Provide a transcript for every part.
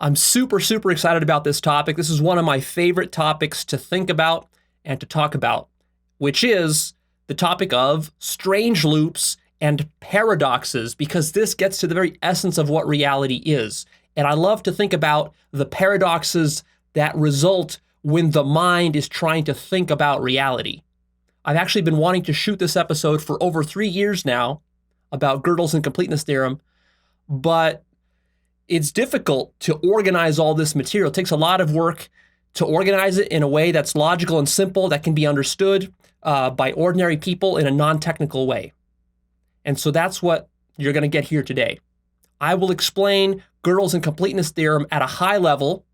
I'm super, super excited about this topic. This is one of my favorite topics to think about and to talk about, which is the topic of strange loops and paradoxes, because this gets to the very essence of what reality is. And I love to think about the paradoxes that result when the mind is trying to think about reality. I've actually been wanting to shoot this episode for over 3 years now about Gödel's Incompleteness Theorem, but it's difficult to organize all this material. It takes a lot of work to organize it in a way that's logical and simple, that can be understood by ordinary people in a non-technical way. And so that's what you're going to get here today. I will explain Gödel's Incompleteness Theorem at a high level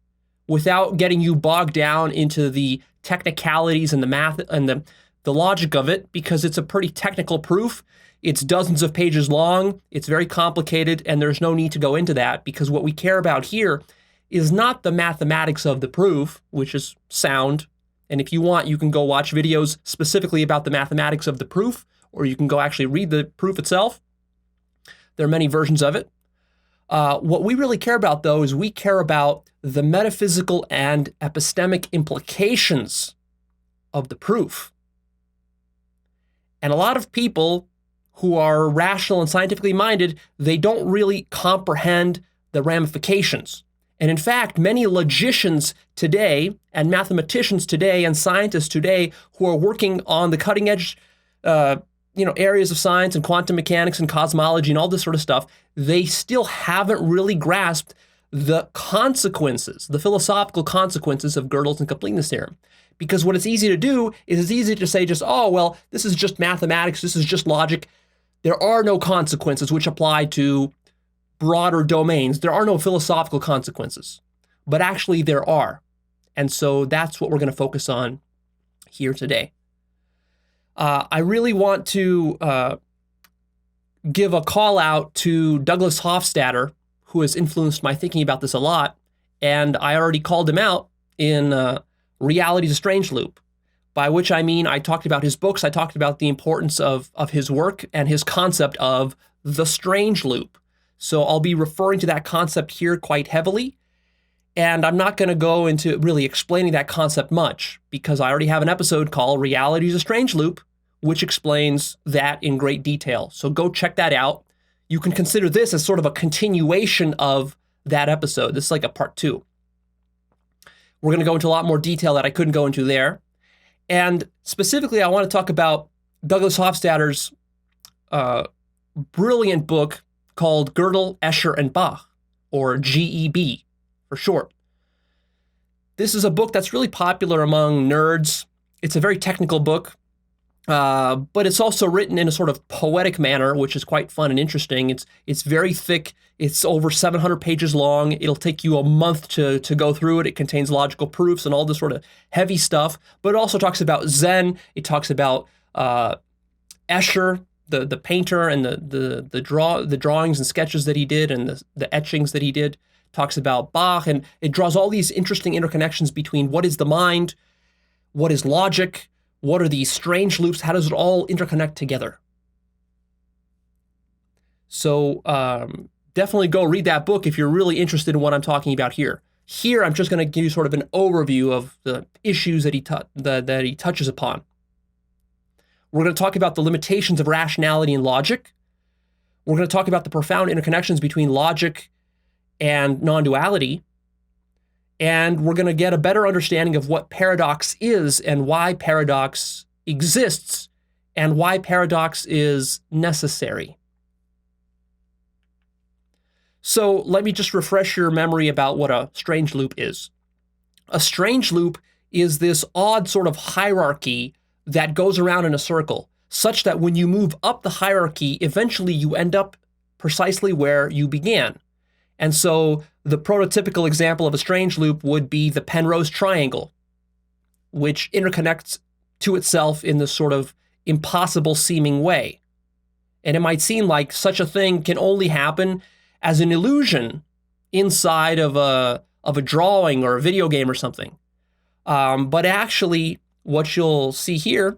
without getting you bogged down into the technicalities and the math and the logic of it, because it's a pretty technical proof. It's dozens of pages long, it's very complicated, and there's no need to go into that, because what we care about here is not the mathematics of the proof, which is sound. And if you want, you can go watch videos specifically about the mathematics of the proof, or you can go actually read the proof itself. There are many versions of it. What we really care about, though, is we care about the metaphysical and epistemic implications of the proof. And a lot of people who are rational and scientifically minded, they don't really comprehend the ramifications. And in fact, many logicians today and mathematicians today and scientists today who are working on the cutting edge areas of science and quantum mechanics and cosmology and all this sort of stuff, they still haven't really grasped the consequences, the philosophical consequences of Gödel's Incompleteness Theorem. Because what it's easy to do is it's easy to say just, oh, well, this is just mathematics, this is just logic. There are no consequences which apply to broader domains. There are no philosophical consequences, but actually there are. And so that's what we're going to focus on here today. I really want to give a call out to Douglas Hofstadter, who has influenced my thinking about this a lot. And I already called him out in Reality's a Strange Loop, by which I mean I talked about his books, I talked about the importance of his work and his concept of the strange loop. So I'll be referring to that concept here quite heavily. And I'm not going to go into really explaining that concept much, because I already have an episode called Reality's a Strange Loop, which explains that in great detail. So go check that out. You can consider this as sort of a continuation of that episode. This is like a part 2. We're going to go into a lot more detail that I couldn't go into there. And specifically, I want to talk about Douglas Hofstadter's brilliant book called Gödel, Escher, and Bach, or GEB for short. This is a book that's really popular among nerds. It's a very technical book, but it's also written in a sort of poetic manner, which is quite fun and interesting. It's very thick. It's over 700 pages long. It'll take you a month to go through it. It contains logical proofs and all this sort of heavy stuff, but it also talks about Zen. It talks about Escher, the painter, and the drawings and sketches that he did, and the etchings that he did. Talks about Bach, and it draws all these interesting interconnections between what is the mind, what is logic, what are these strange loops, how does it all interconnect together? So definitely go read that book if you're really interested in what I'm talking about here. Here, I'm just going to give you sort of an overview of the issues that he touches upon. We're going to talk about the limitations of rationality and logic. We're going to talk about the profound interconnections between logic and non-duality. And we're going to get a better understanding of what paradox is and why paradox exists and why paradox is necessary. So let me just refresh your memory about what a strange loop is. A strange loop is this odd sort of hierarchy that goes around in a circle, such that when you move up the hierarchy, eventually you end up precisely where you began. And so the prototypical example of a strange loop would be the Penrose triangle, which interconnects to itself in this sort of impossible seeming way. And it might seem like such a thing can only happen as an illusion inside of a drawing or a video game or something. But actually, what you'll see here,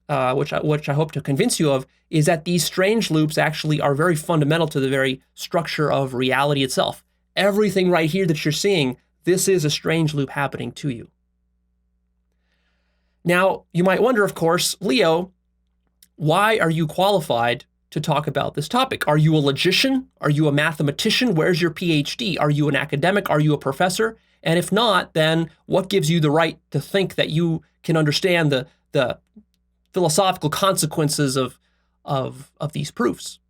which I hope to convince you of, is that these strange loops actually are very fundamental to the very structure of reality itself. everything right here that you're seeing, this is a strange loop happening to you. Now, you might wonder, of course, Leo, why are you qualified to talk about this topic? Are you a logician? Are you a mathematician? Where's your PhD? Are you an academic? Are you a professor? And if not, then what gives you the right to think that you can understand the philosophical consequences of these proofs?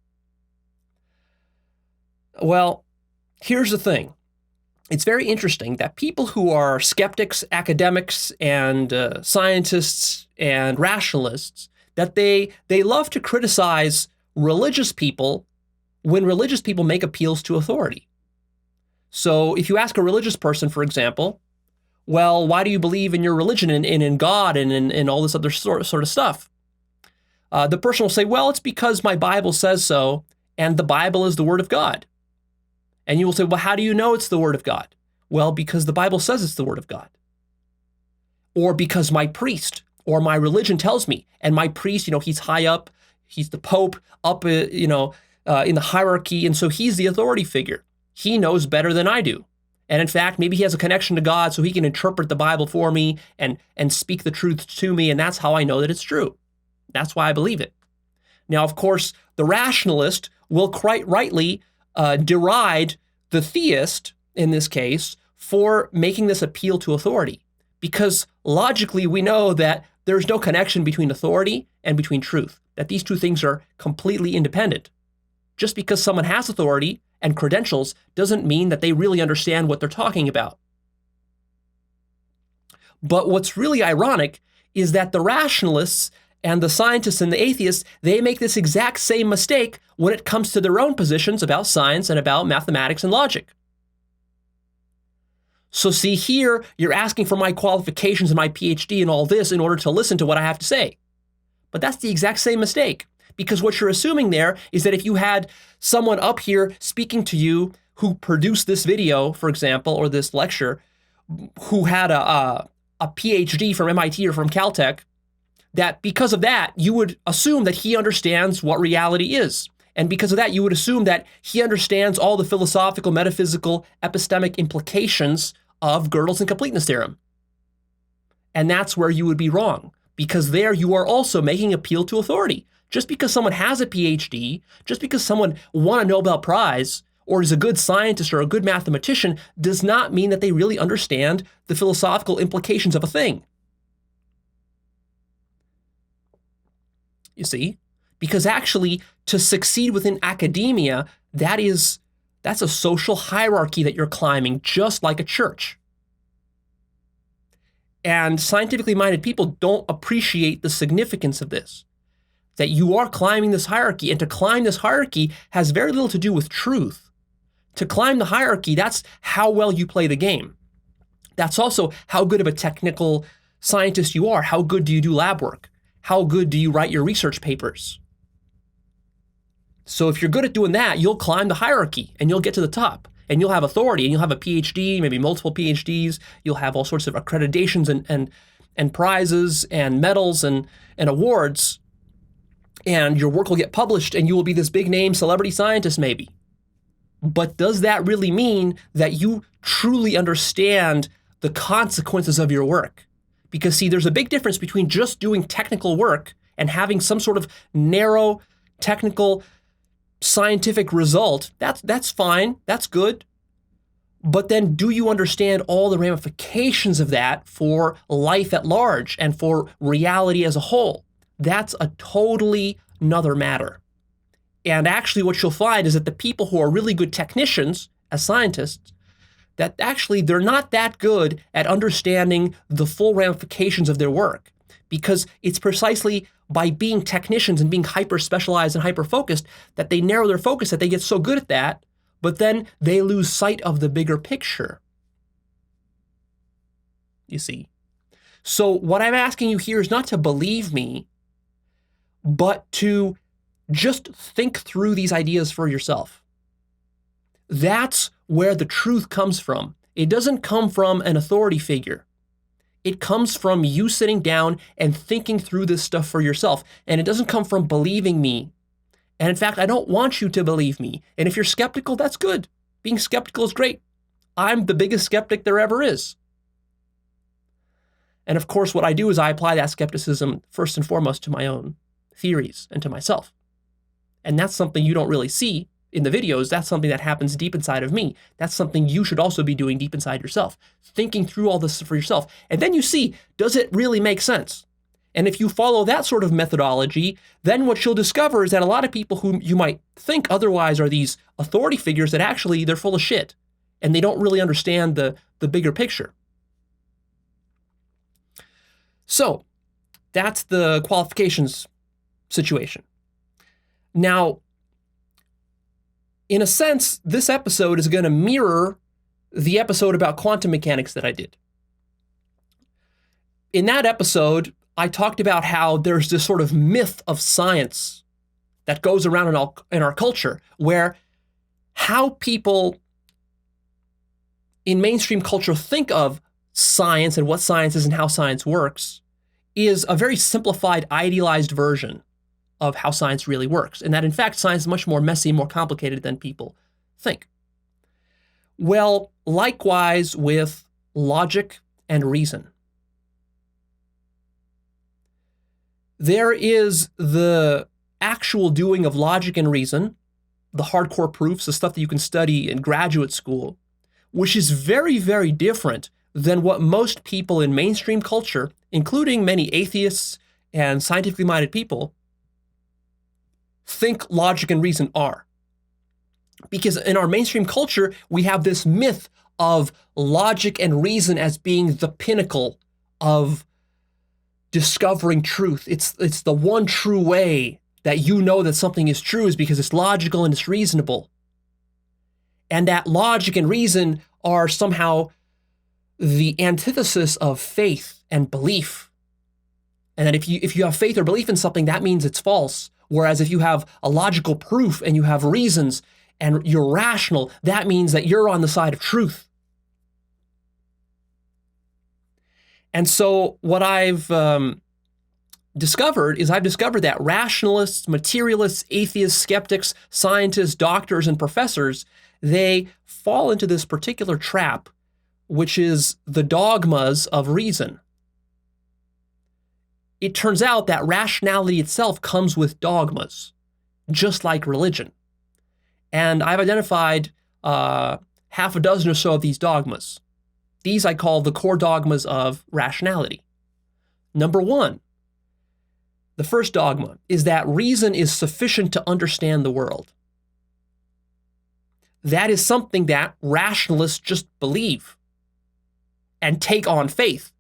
Well, here's the thing. It's very interesting that people who are skeptics, academics, and scientists and rationalists, that they love to criticize religious people when religious people make appeals to authority. So if you ask a religious person, for example, well, why do you believe in your religion and in God and in all this other sort of stuff? The person will say, well, it's because my Bible says so, and the Bible is the Word of God. And you will say, well, how do you know it's the Word of God? Well, because the Bible says it's the Word of God. Or because my priest or my religion tells me, and my priest, he's high up, he's the Pope up, in the hierarchy, and so he's the authority figure. He knows better than I do. And in fact, maybe he has a connection to God so he can interpret the Bible for me and speak the truth to me, and that's how I know that it's true. That's why I believe it. Now, of course, the rationalist will quite rightly deride the theist, in this case, for making this appeal to authority. Because logically, we know that there's no connection between authority and between truth, that these two things are completely independent. Just because someone has authority and credentials doesn't mean that they really understand what they're talking about. But what's really ironic is that the rationalists and the scientists and the atheists, they make this exact same mistake when it comes to their own positions about science and about mathematics and logic. So see here, you're asking for my qualifications and my PhD and all this in order to listen to what I have to say. But that's the exact same mistake, because what you're assuming there is that if you had someone up here speaking to you who produced this video, for example, or this lecture, who had a PhD from MIT or from Caltech, that because of that, you would assume that he understands what reality is. And because of that, you would assume that he understands all the philosophical, metaphysical, epistemic implications of Gödel's Incompleteness Theorem. And that's where you would be wrong, because there you are also making appeal to authority. Just because someone has a PhD, just because someone won a Nobel Prize, or is a good scientist or a good mathematician, does not mean that they really understand the philosophical implications of a thing. You see? Because actually, to succeed within academia, that's a social hierarchy that you're climbing, just like a church. And scientifically minded people don't appreciate the significance of this, that you are climbing this hierarchy, and to climb this hierarchy has very little to do with truth. To climb the hierarchy, that's how well you play the game. That's also how good of a technical scientist you are. How good do you do lab work? How good do you write your research papers? So if you're good at doing that, you'll climb the hierarchy and you'll get to the top and you'll have authority and you'll have a PhD, maybe multiple PhDs. You'll have all sorts of accreditations and prizes and medals and awards, and your work will get published and you will be this big name celebrity scientist maybe. But does that really mean that you truly understand the consequences of your work? Because see, there's a big difference between just doing technical work and having some sort of narrow technical scientific result. That's fine, that's good. But then do you understand all the ramifications of that for life at large and for reality as a whole? That's a totally another matter. And actually what you'll find is that the people who are really good technicians as scientists, that actually they're not that good at understanding the full ramifications of their work, because it's precisely by being technicians and being hyper-specialized and hyper-focused that they narrow their focus, that they get so good at that, but then they lose sight of the bigger picture. You see? So what I'm asking you here is not to believe me, but to just think through these ideas for yourself. That's where the truth comes from. It doesn't come from an authority figure. It comes from you sitting down and thinking through this stuff for yourself. And it doesn't come from believing me. And in fact, I don't want you to believe me. And if you're skeptical, that's good. Being skeptical is great. I'm the biggest skeptic there ever is. And of course, what I do is I apply that skepticism first and foremost to my own theories and to myself. And that's something you don't really see in the videos. That's something that happens deep inside of me. That's something you should also be doing deep inside yourself, thinking through all this for yourself. And then you see, does it really make sense? And if you follow that sort of methodology, then what you'll discover is that a lot of people who you might think otherwise are these authority figures that actually they're full of shit and they don't really understand the bigger picture. So that's the qualifications situation. Now, in a sense, this episode is going to mirror the episode about quantum mechanics that I did. In that episode, I talked about how there's this sort of myth of science that goes around in our culture, where how people in mainstream culture think of science and what science is and how science works is a very simplified, idealized version of how science really works, and that in fact science is much more messy, more complicated than people think. Well, likewise with logic and reason. There is the actual doing of logic and reason, the hardcore proofs, the stuff that you can study in graduate school, which is very, very different than what most people in mainstream culture, including many atheists and scientifically minded people, think logic and reason are. Because in our mainstream culture, we have this myth of logic and reason as being the pinnacle of discovering truth. It's the one true way that you know that something is true is because it's logical and it's reasonable. And that logic and reason are somehow the antithesis of faith and belief. And that if you have faith or belief in something, that means it's false. Whereas if you have a logical proof and you have reasons and you're rational, that means that you're on the side of truth. And so what I've discovered that rationalists, materialists, atheists, skeptics, scientists, doctors, and professors, they fall into this particular trap, which is the dogmas of reason. It turns out that rationality itself comes with dogmas, just like religion. And I've identified half a dozen or so of these dogmas. These I call the core dogmas of rationality. Number one, the first dogma is that reason is sufficient to understand the world. That is something that rationalists just believe and take on faith.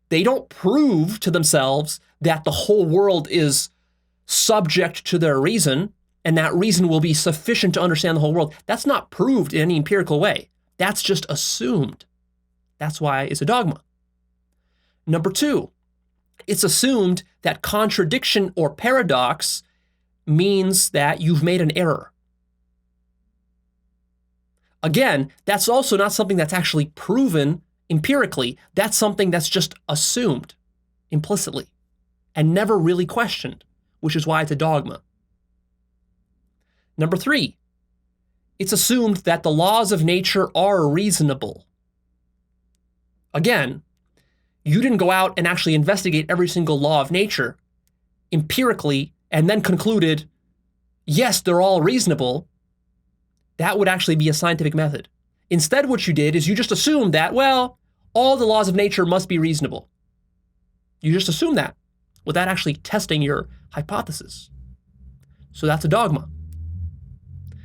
They don't prove to themselves that the whole world is subject to their reason and that reason will be sufficient to understand the whole world. That's not proved in any empirical way. That's just assumed. That's why it's a dogma. Number two, it's assumed that contradiction or paradox means that you've made an error. Again, that's also not something that's actually proven empirically. That's something that's just assumed implicitly and never really questioned, which is why it's a dogma. Number three, it's assumed that the laws of nature are reasonable. Again, you didn't go out and actually investigate every single law of nature empirically and then concluded, yes, they're all reasonable. That would actually be a scientific method. Instead, what you did is you just assumed that, well, all the laws of nature must be reasonable. You just assume that without actually testing your hypothesis. So that's a dogma.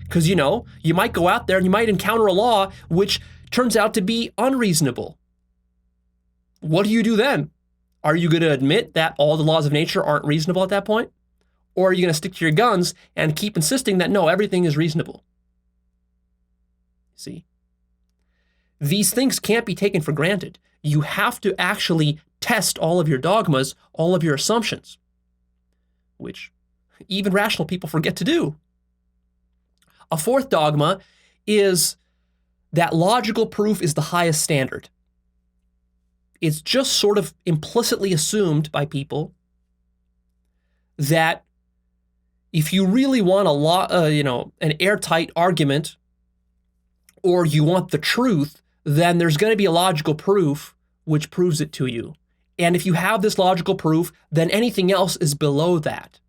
Because, you might go out there and you might encounter a law which turns out to be unreasonable. What do you do then? Are you going to admit that all the laws of nature aren't reasonable at that point? Or are you going to stick to your guns and keep insisting that, no, everything is reasonable? See? These things can't be taken for granted. You have to actually test all of your dogmas, all of your assumptions, which even rational people forget to do. A fourth dogma is that logical proof is the highest standard. It's just sort of implicitly assumed by people that if you really want an airtight argument or you want the truth, then there's going to be a logical proof which proves it to you. And if you have this logical proof, then anything else is below that.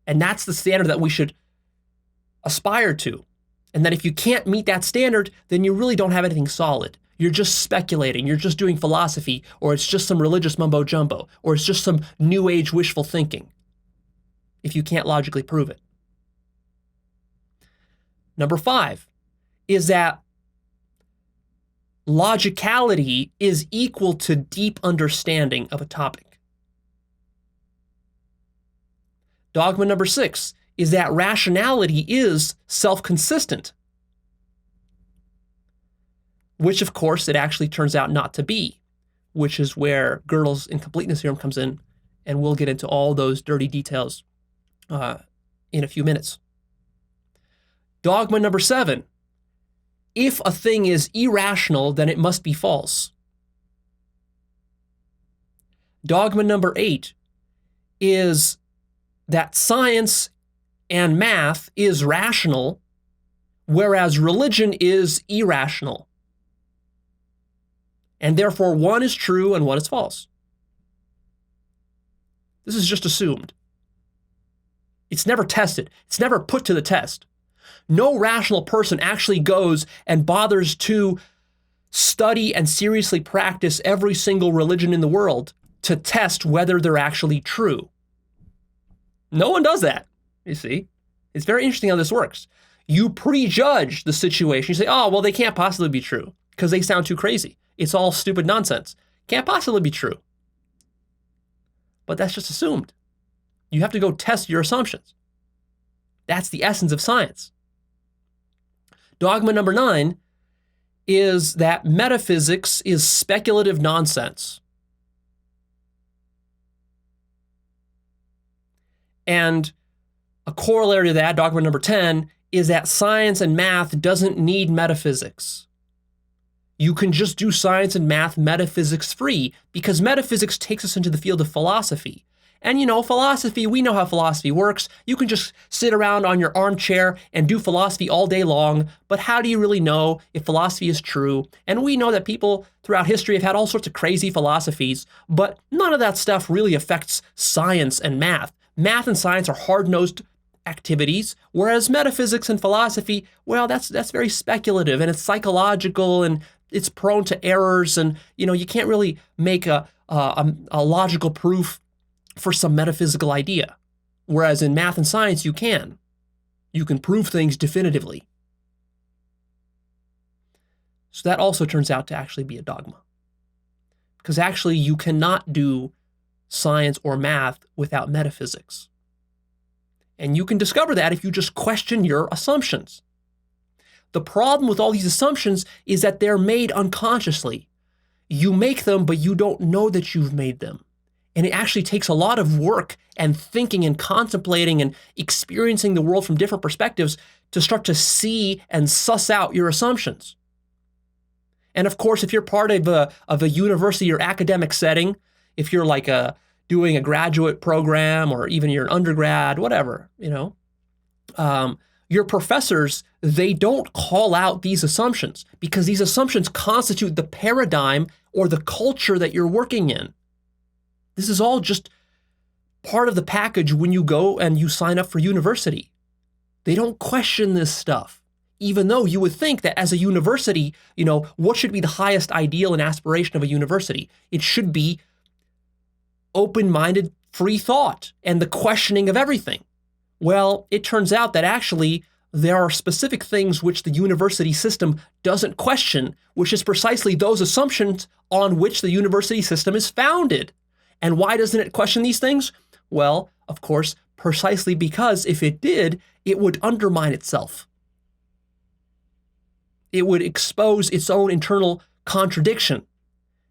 And that's the standard that we should aspire to. And that if you can't meet that standard, then you really don't have anything solid. You're just speculating, you're just doing philosophy, or it's just some religious mumbo jumbo, or it's just some new age wishful thinking, if you can't logically prove it. Number 5 is that logicality is equal to deep understanding of a topic. Dogma number 6 is that rationality is self-consistent, which of course it actually turns out not to be, which is where Gödel's Incompleteness Theorem comes in, and we'll get into all those dirty details in a few minutes. Dogma number 7, if a thing is irrational, then it must be false. Dogma number 8 is that science and math is rational, whereas religion is irrational. And therefore, one is true and one is false. This is just assumed. It's never tested. It's never put to the test. No rational person actually goes and bothers to study and seriously practice every single religion in the world to test whether they're actually true. No one does that, you see. It's very interesting how this works. You prejudge the situation. You say, oh, well, they can't possibly be true because they sound too crazy. It's all stupid nonsense. Can't possibly be true. But that's just assumed. You have to go test your assumptions. That's the essence of science. Dogma number 9 is that metaphysics is speculative nonsense. And a corollary to that, dogma number 10, is that science and math doesn't need metaphysics. You can just do science and math metaphysics free because metaphysics takes us into the field of philosophy. And you know, philosophy, we know how philosophy works. You can just sit around on your armchair and do philosophy all day long, but how do you really know if philosophy is true? And we know that people throughout history have had all sorts of crazy philosophies, but none of that stuff really affects science and math. Math and science are hard-nosed activities, whereas metaphysics and philosophy, well, that's very speculative and it's psychological and it's prone to errors, and you know, you can't really make a logical proof for some metaphysical idea. Whereas in math and science, you can. You can prove things definitively. So that also turns out to actually be a dogma. Because actually you cannot do science or math without metaphysics. And you can discover that if you just question your assumptions. The problem with all these assumptions is that they're made unconsciously. You make them, but you don't know that you've made them. And it actually takes a lot of work and thinking and contemplating and experiencing the world from different perspectives to start to see and suss out your assumptions. And of course, if you're part of a university or academic setting, if you're like doing a graduate program or even you're an undergrad, whatever, you know, your professors, they don't call out these assumptions because these assumptions constitute the paradigm or the culture that you're working in. This is all just part of the package when you go and you sign up for university. They don't question this stuff, even though you would think that as a university, you know, what should be the highest ideal and aspiration of a university? It should be open-minded, free thought and the questioning of everything. Well, it turns out that actually there are specific things which the university system doesn't question, which is precisely those assumptions on which the university system is founded. And why doesn't it question these things? Well, of course, precisely because if it did, it would undermine itself. It would expose its own internal contradiction.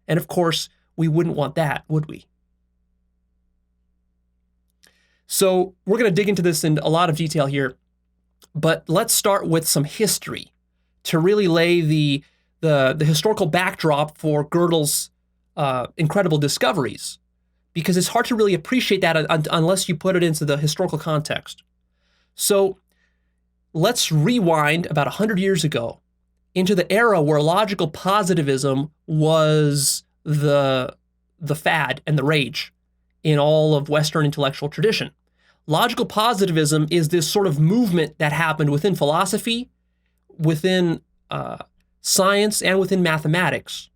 And of course, we wouldn't want that, would we? So we're going to dig into this in a lot of detail here, but let's start with some history to really lay the historical backdrop for Gödel's incredible discoveries, because it's hard to really appreciate that unless you put it into the historical context. So let's rewind about 100 years ago into the era where logical positivism was the fad and the rage in all of Western intellectual tradition. Logical positivism is this sort of movement that happened within philosophy, within science, and within mathematics,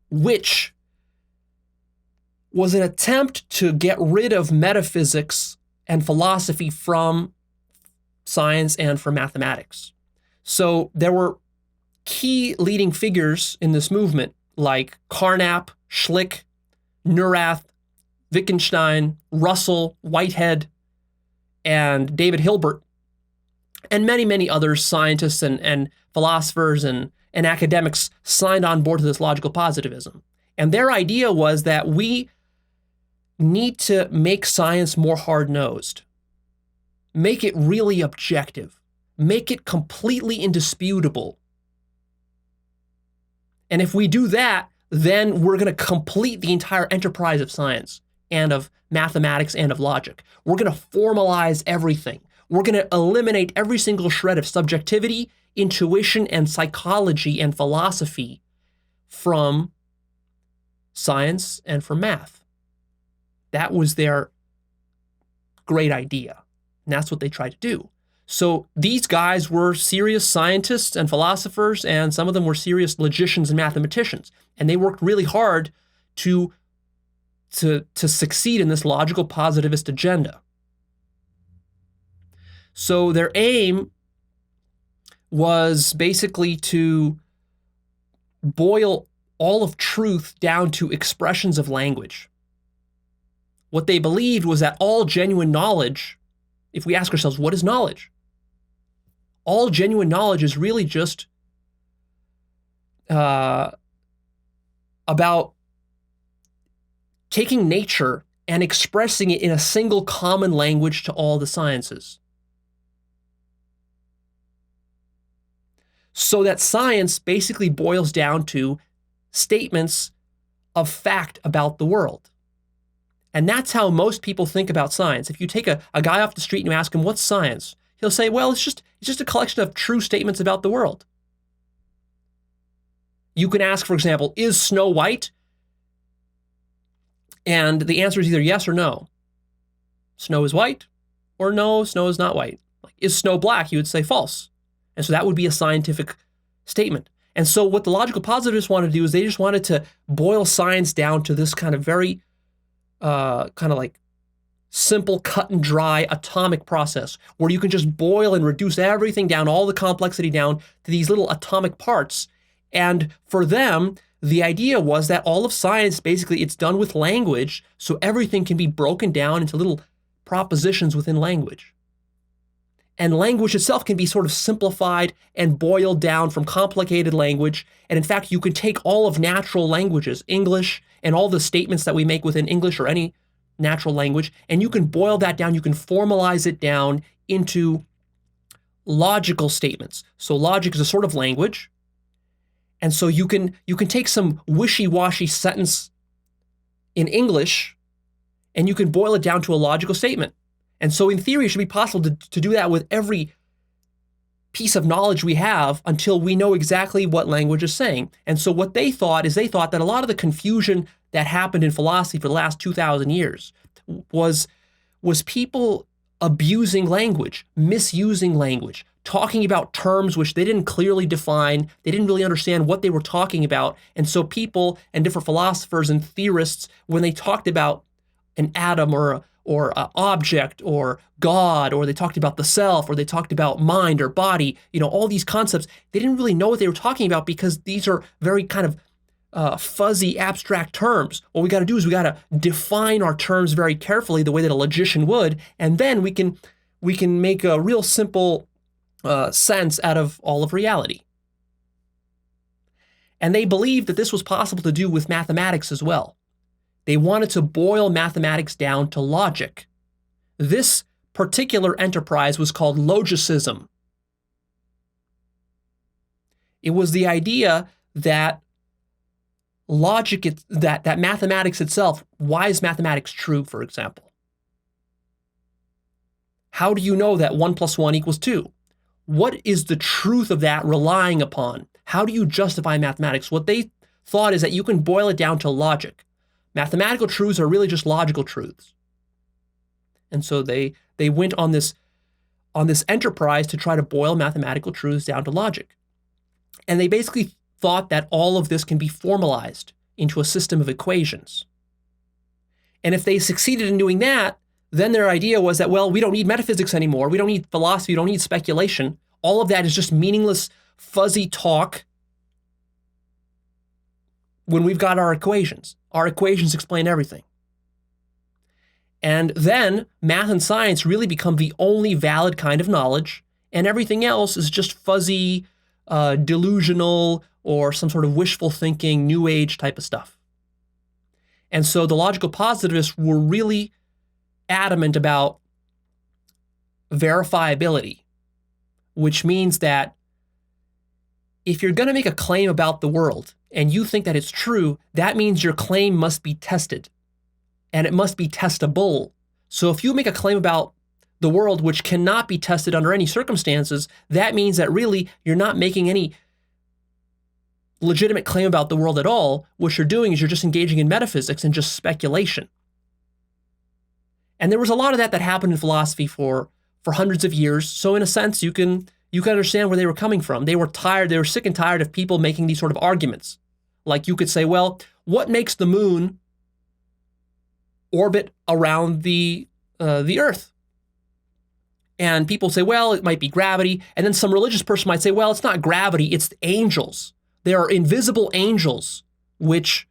which was an attempt to get rid of metaphysics and philosophy from science and from mathematics. So there were key leading figures in this movement like Carnap, Schlick, Neurath, Wittgenstein, Russell, Whitehead, and David Hilbert, and many, many other scientists and philosophers and academics signed on board to this logical positivism. And their idea was that we need to make science more hard-nosed, make it really objective, make it completely indisputable. And if we do that, then we're going to complete the entire enterprise of science and of mathematics and of logic. We're going to formalize everything. We're going to eliminate every single shred of subjectivity, intuition, and psychology and philosophy from science and from math. That was their great idea, and that's what they tried to do. So these guys were serious scientists and philosophers, and some of them were serious logicians and mathematicians, and they worked really hard to succeed in this logical positivist agenda. So their aim was basically to boil all of truth down to expressions of language. What they believed was that all genuine knowledge, if we ask ourselves, what is knowledge? All genuine knowledge is really just about taking nature and expressing it in a single common language to all the sciences. So that science basically boils down to statements of fact about the world. And that's how most people think about science. If you take a guy off the street and you ask him, what's science? He'll say, well, it's just a collection of true statements about the world. You can ask, for example, is snow white? And the answer is either yes or no. Snow is white, or no, snow is not white. Like, is snow black? You would say false. And so that would be a scientific statement. And so what the logical positivists wanted to do is they just wanted to boil science down to this kind of very kind of like simple, cut and dry atomic process where you can just boil and reduce everything down, all the complexity down to these little atomic parts. And for them, the idea was that all of science, basically, it's done with language, so everything can be broken down into little propositions within language. And language itself can be sort of simplified and boiled down from complicated language. And in fact, you can take all of natural languages, English, and all the statements that we make within English or any natural language, and you can boil that down, you can formalize it down into logical statements. So logic is a sort of language. And so you can take some wishy-washy sentence in English and you can boil it down to a logical statement. And so in theory, it should be possible to do that with every piece of knowledge we have until we know exactly what language is saying. And so what they thought that a lot of the confusion that happened in philosophy for the last 2,000 years was people abusing language, misusing language, talking about terms which they didn't clearly define. They didn't really understand what they were talking about. And so people and different philosophers and theorists, when they talked about an atom or an object or God, or they talked about the self, or they talked about mind or body, all these concepts, they didn't really know what they were talking about because these are very kind of fuzzy, abstract terms. What we got to do is we got to define our terms very carefully, the way that a logician would, and then we can make a real simple sense out of all of reality. And they believed that this was possible to do with mathematics as well. They wanted to boil mathematics down to logic. This particular enterprise was called logicism. It was the idea that logic, that mathematics itself, why is mathematics true, for example? How do you know that 1 + 1 = 2? What is the truth of that relying upon? How do you justify mathematics? What they thought is that you can boil it down to logic. Mathematical truths are really just logical truths. And so they went on this enterprise to try to boil mathematical truths down to logic. And they basically thought that all of this can be formalized into a system of equations. And if they succeeded in doing that, then their idea was that, well, we don't need metaphysics anymore. We don't need philosophy. We don't need speculation. All of that is just meaningless, fuzzy talk when we've got our equations. Our equations explain everything. And then math and science really become the only valid kind of knowledge, and everything else is just fuzzy, delusional, or some sort of wishful thinking, new age type of stuff. And so the logical positivists were really adamant about verifiability, which means that if you're going to make a claim about the world and you think that it's true, that means your claim must be tested and it must be testable. So if you make a claim about the world which cannot be tested under any circumstances, that means that really you're not making any legitimate claim about the world at all. What you're doing is you're just engaging in metaphysics and just speculation. And there was a lot of that happened in philosophy for hundreds of years. So in a sense, you can understand where they were coming from. They were sick and tired of people making these sort of arguments. Like you could say, well, what makes the moon orbit around the Earth? And people say, well, it might be gravity. And then some religious person might say, well, it's not gravity, it's the angels. There are invisible angels which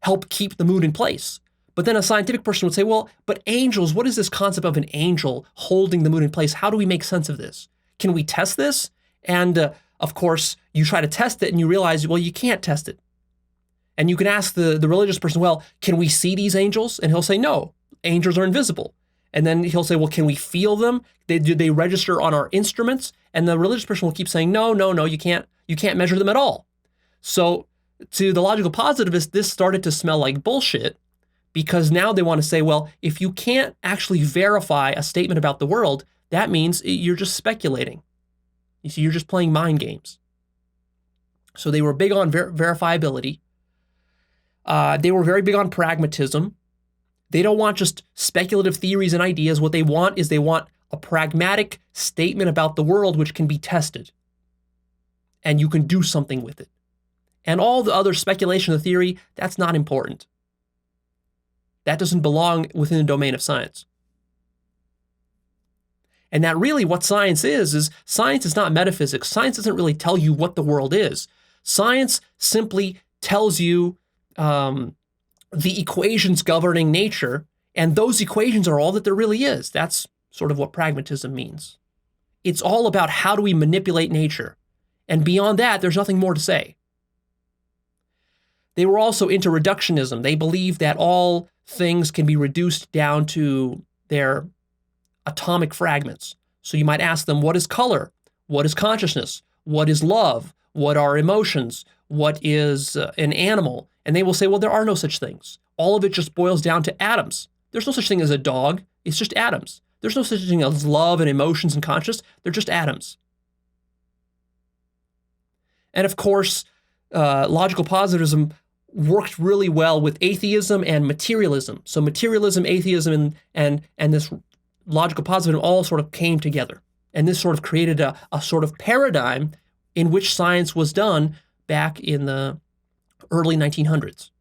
help keep the moon in place. But then a scientific person would say, well, but angels, what is this concept of an angel holding the moon in place? How do we make sense of this? Can we test this? And of course, you try to test it and you realize, well, you can't test it. And you can ask the religious person, well, can we see these angels? And he'll say, no, angels are invisible. And then he'll say, well, can we feel them? Do they register on our instruments? And the religious person will keep saying, no, you can't measure them at all. So to the logical positivists, this started to smell like bullshit, because now they want to say, well, if you can't actually verify a statement about the world, that means you're just speculating. You see, you're just playing mind games. So they were big on verifiability. They were very big on pragmatism. They don't want just speculative theories and ideas. What they want is a pragmatic statement about the world which can be tested. And you can do something with it. And all the other speculation of theory, that's not important. That doesn't belong within the domain of science. And that really what science is science is not metaphysics. Science doesn't really tell you what the world is. Science simply tells you the equations governing nature, and those equations are all that there really is. That's sort of what pragmatism means. It's all about how do we manipulate nature. And beyond that, there's nothing more to say. They were also into reductionism. They believed that all things can be reduced down to their atomic fragments. So you might ask them, what is color? What is consciousness? What is love? What are emotions? What is an animal? And they will say, well, there are no such things. All of it just boils down to atoms. There's no such thing as a dog. It's just atoms. There's no such thing as love and emotions and consciousness. They're just atoms. And of course, logical positivism worked really well with atheism and materialism. So materialism, atheism, and this logical positivism all sort of came together. And this sort of created a sort of paradigm in which science was done back in the early 1900s.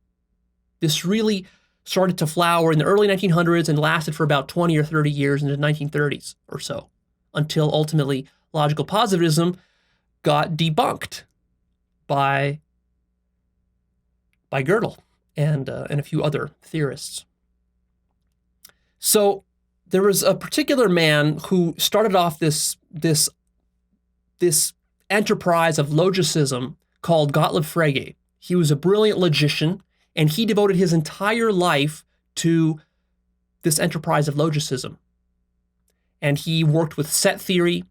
This really started to flower in the early 1900s and lasted for about 20 or 30 years into the 1930s or so, until ultimately logical positivism got debunked by Godel and a few other theorists. So there was a particular man who started off this enterprise of logicism called Gottlob Frege. He was a brilliant logician, and he devoted his entire life to this enterprise of logicism. And he worked with set theory,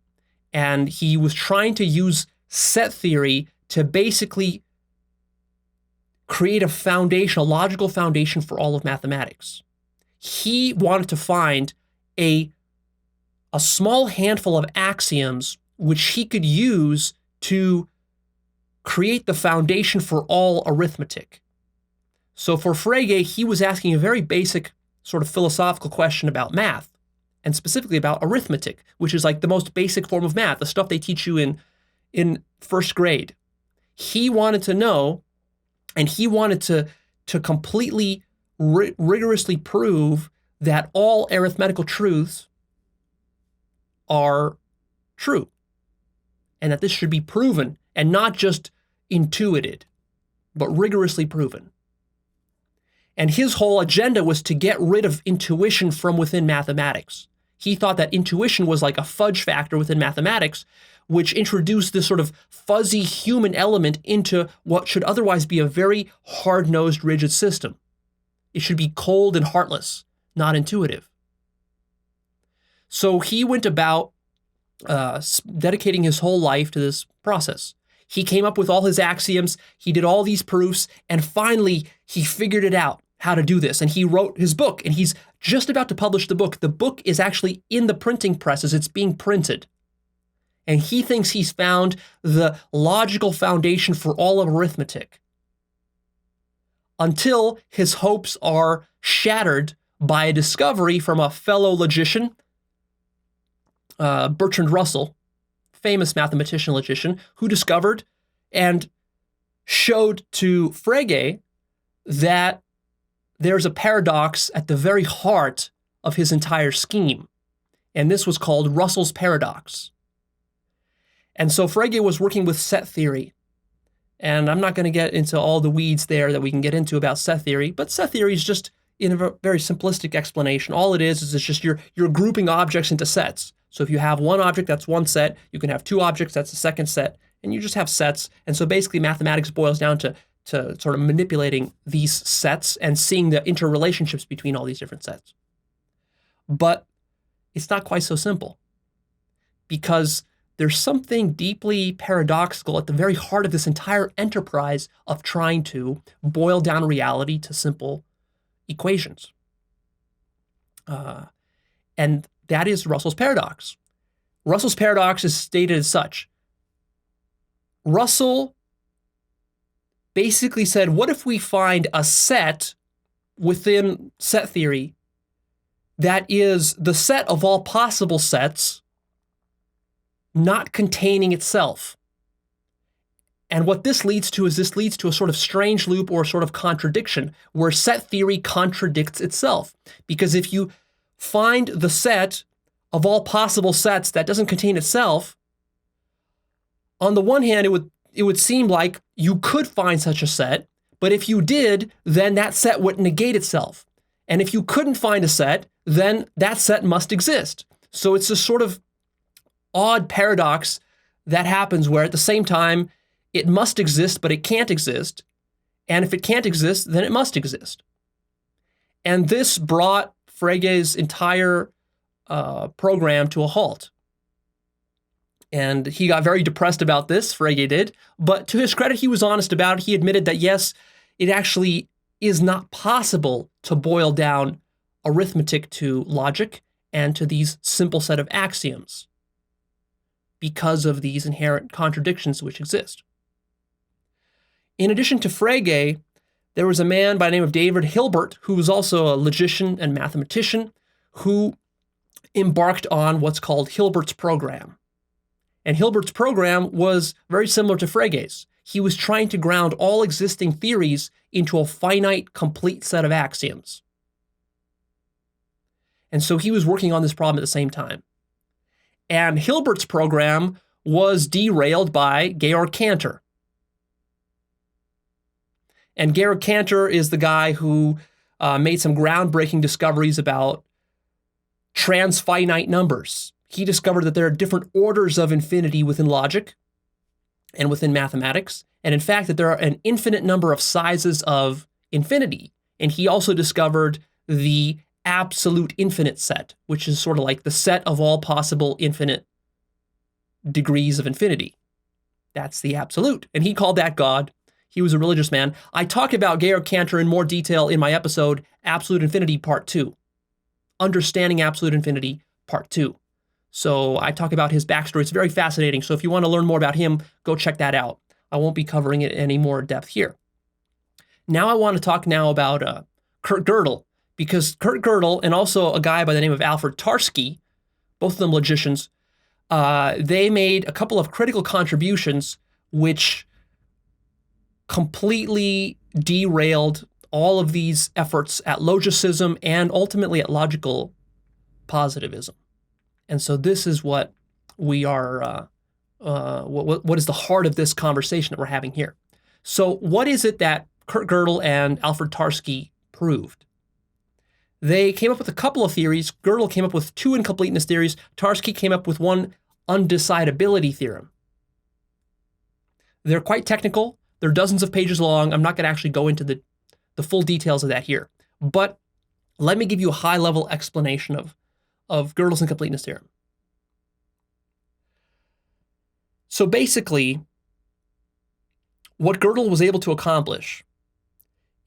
and he was trying to use set theory to basically create a foundation, a logical foundation for all of mathematics. He wanted to find a a small handful of axioms which he could use to create the foundation for all arithmetic. So for Frege, he was asking a very basic sort of philosophical question about math, and specifically about arithmetic, which is like the most basic form of math, the stuff they teach you in first grade. He wanted to know, and he wanted to completely rigorously prove that all arithmetical truths are true, and that this should be proven and not just intuited, but rigorously proven. And his whole agenda was to get rid of intuition from within mathematics. He thought that intuition was like a fudge factor within mathematics, which introduced this sort of fuzzy human element into what should otherwise be a very hard-nosed, rigid system. It should be cold and heartless, not intuitive. So he went about dedicating his whole life to this process. He came up with all his axioms, he did all these proofs, and finally he figured it out, how to do this. And he wrote his book, and he's just about to publish the book. The book is actually in the printing presses, it's being printed. And he thinks he's found the logical foundation for all of arithmetic, until his hopes are shattered by a discovery from a fellow logician, Bertrand Russell, famous mathematician logician, who discovered and showed to Frege that there's a paradox at the very heart of his entire scheme. And this was called Russell's paradox. And so Frege was working with set theory. And I'm not going to get into all the weeds there that we can get into about set theory, but set theory is just, in a very simplistic explanation, all it is it's just you're grouping objects into sets. So if you have one object, that's one set. You can have two objects, that's the second set, and you just have sets. And so basically mathematics boils down to sort of manipulating these sets and seeing the interrelationships between all these different sets. But it's not quite so simple, because there's something deeply paradoxical at the very heart of this entire enterprise of trying to boil down reality to simple equations. And that is Russell's paradox. Russell's paradox is stated as such. Russell basically said, what if we find a set within set theory that is the set of all possible sets, not containing itself? And what this leads to is a sort of strange loop or sort of contradiction where set theory contradicts itself. Because if you find the set of all possible sets that doesn't contain itself, on the one hand, it would seem like you could find such a set, but if you did, then that set would negate itself. And if you couldn't find a set, then that set must exist. So it's a sort of odd paradox that happens where at the same time, it must exist, but it can't exist. And if it can't exist, then it must exist. And this brought Frege's entire program to a halt. And he got very depressed about this, Frege did, but to his credit, he was honest about it. He admitted that yes, it actually is not possible to boil down arithmetic to logic and to these simple set of axioms because of these inherent contradictions which exist. In addition to Frege, there was a man by the name of David Hilbert, who was also a logician and mathematician, who embarked on what's called Hilbert's program. And Hilbert's program was very similar to Frege's. He was trying to ground all existing theories into a finite, complete set of axioms. And so he was working on this problem at the same time. And Hilbert's program was derailed by Georg Cantor. And Georg Cantor is the guy who made some groundbreaking discoveries about transfinite numbers. He discovered that there are different orders of infinity within logic and within mathematics, and in fact that there are an infinite number of sizes of infinity. And he also discovered the absolute infinite set, which is sort of like the set of all possible infinite degrees of infinity. That's the absolute. And he called that God. He was a religious man. I talk about Georg Cantor in more detail in my episode, Absolute Infinity Part 2. Understanding Absolute Infinity Part 2. So I talk about his backstory. It's very fascinating. So if you want to learn more about him, go check that out. I won't be covering it in any more depth here. Now I want to talk now about Kurt Gödel, because Kurt Gödel and also a guy by the name of Alfred Tarski, both of them logicians, they made a couple of critical contributions which completely derailed all of these efforts at logicism and ultimately at logical positivism. And so this is what we are, what is the heart of this conversation that we're having here. So what is it that Kurt Gödel and Alfred Tarski proved? They came up with a couple of theories. Gödel came up with two incompleteness theories. Tarski came up with one undecidability theorem. They're quite technical. They're dozens of pages long. I'm not going to actually go into the full details of that here. But let me give you a high-level explanation of Gödel's incompleteness theorem. So basically, what Gödel was able to accomplish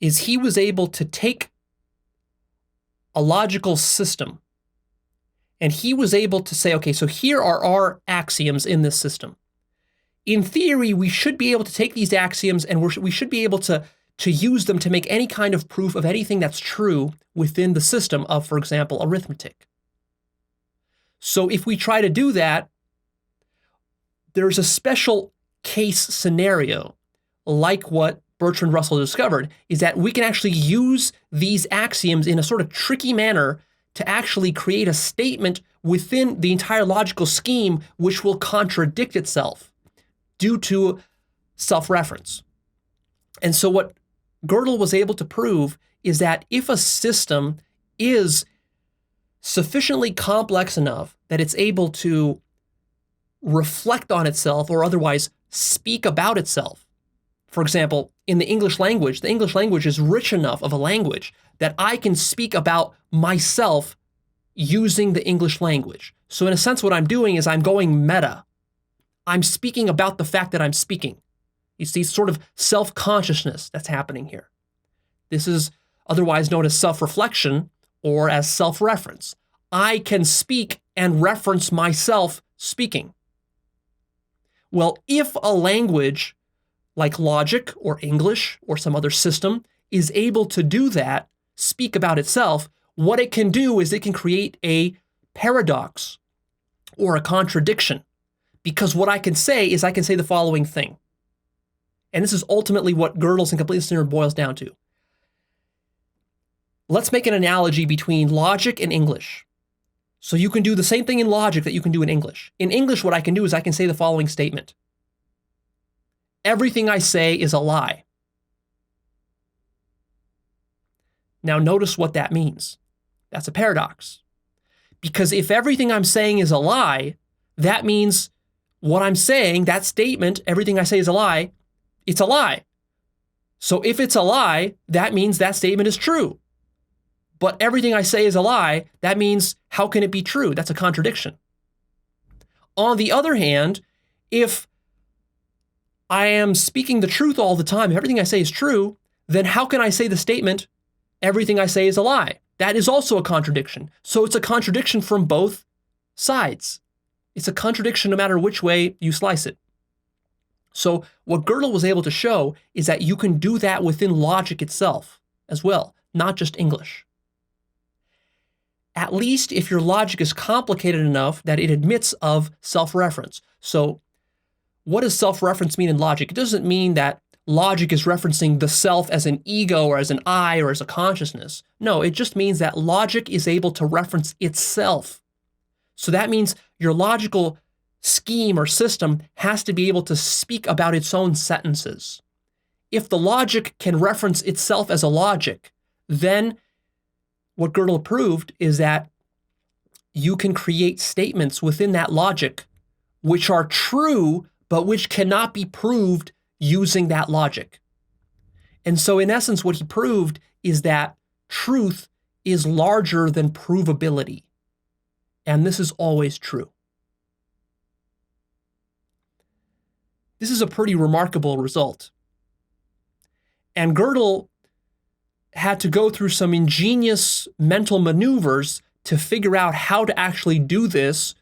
is he was able to take a logical system and he was able to say, okay, so here are our axioms in this system. In theory, we should be able to take these axioms and we should be able to use them to make any kind of proof of anything that's true within the system of, for example, arithmetic. So if we try to do that, there's a special case scenario, like what Bertrand Russell discovered, is that we can actually use these axioms in a sort of tricky manner to actually create a statement within the entire logical scheme which will contradict itself due to self-reference. And so what Gödel was able to prove is that if a system is sufficiently complex enough that it's able to reflect on itself or otherwise speak about itself. For example, in the English language is rich enough of a language that I can speak about myself using the English language. So in a sense, what I'm doing is I'm going meta. I'm speaking about the fact that I'm speaking. You see sort of self-consciousness that's happening here. This is otherwise known as self-reflection or as self-reference. I can speak and reference myself speaking. Well, if a language like logic or English or some other system is able to do that, speak about itself, what it can do is it can create a paradox or a contradiction. Because what I can say is I can say the following thing. And this is ultimately what Gödel's incompleteness theorem boils down to. Let's make an analogy between logic and English. So you can do the same thing in logic that you can do in English. In English, what I can do is I can say the following statement. Everything I say is a lie. Now notice what that means. That's a paradox. Because if everything I'm saying is a lie, that means what I'm saying, that statement, everything I say is a lie, it's a lie. So if it's a lie, that means that statement is true. But everything I say is a lie, that means how can it be true? That's a contradiction. On the other hand, if I am speaking the truth all the time, if everything I say is true, then how can I say the statement, everything I say is a lie? That is also a contradiction. So it's a contradiction from both sides. It's a contradiction no matter which way you slice it. So what Gödel was able to show is that you can do that within logic itself as well, not just English. At least if your logic is complicated enough that it admits of self-reference. So what does self-reference mean in logic? It doesn't mean that logic is referencing the self as an ego or as an I or as a consciousness. No, it just means that logic is able to reference itself. So that means your logical scheme or system has to be able to speak about its own sentences. If the logic can reference itself as a logic, then what Gödel proved is that you can create statements within that logic which are true, but which cannot be proved using that logic. And so in essence, what he proved is that truth is larger than provability. And this is always true. This is a pretty remarkable result. And Gödel had to go through some ingenious mental maneuvers to figure out how to actually do this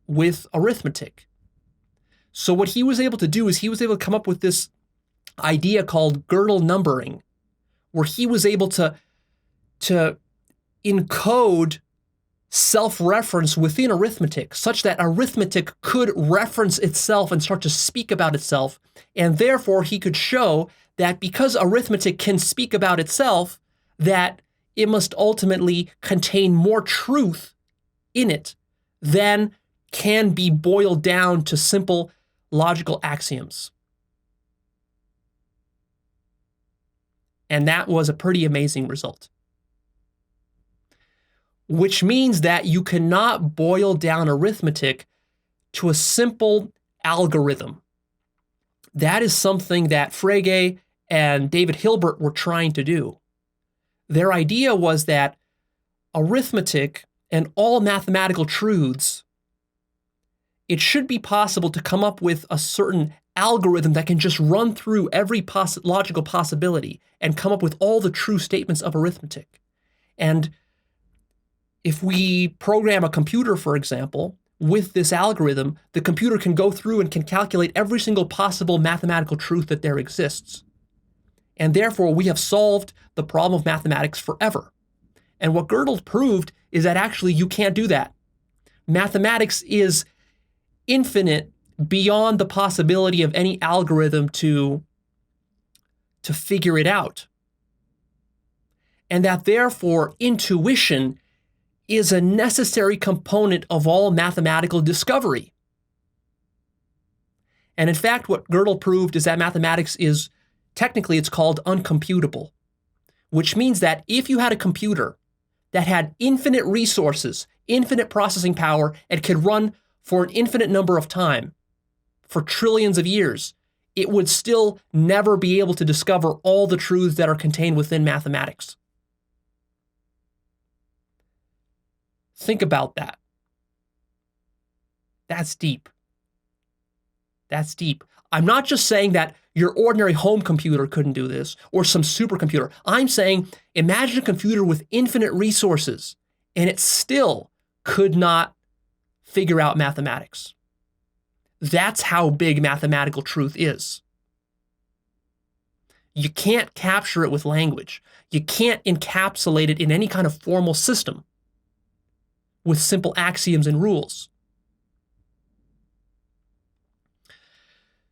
with arithmetic. So what he was able to do is he was able to come up with this idea called Gödel numbering, where he was able to encode self-reference within arithmetic such that arithmetic could reference itself and start to speak about itself. And therefore, he could show that because arithmetic can speak about itself, that it must ultimately contain more truth in it than can be boiled down to simple logical axioms. And that was a pretty amazing result. Which means that you cannot boil down arithmetic to a simple algorithm. That is something that Frege and David Hilbert were trying to do. Their idea was that arithmetic and all mathematical truths, it should be possible to come up with a certain algorithm that can just run through every logical possibility and come up with all the true statements of arithmetic. And if we program a computer, for example, with this algorithm, the computer can go through and can calculate every single possible mathematical truth that there exists. And therefore, we have solved the problem of mathematics forever. And what Gödel proved is that actually you can't do that. Mathematics is infinite beyond the possibility of any algorithm to figure it out. And that therefore, intuition is a necessary component of all mathematical discovery. And in fact, what Gödel proved is that mathematics is, technically it's called uncomputable, which means that if you had a computer that had infinite resources, infinite processing power, and could run for an infinite number of time, for trillions of years, it would still never be able to discover all the truths that are contained within mathematics. Think about that. That's deep. That's deep. I'm not just saying that your ordinary home computer couldn't do this or some supercomputer. I'm saying imagine a computer with infinite resources and it still could not figure out mathematics. That's how big mathematical truth is. You can't capture it with language. You can't encapsulate it in any kind of formal system with simple axioms and rules.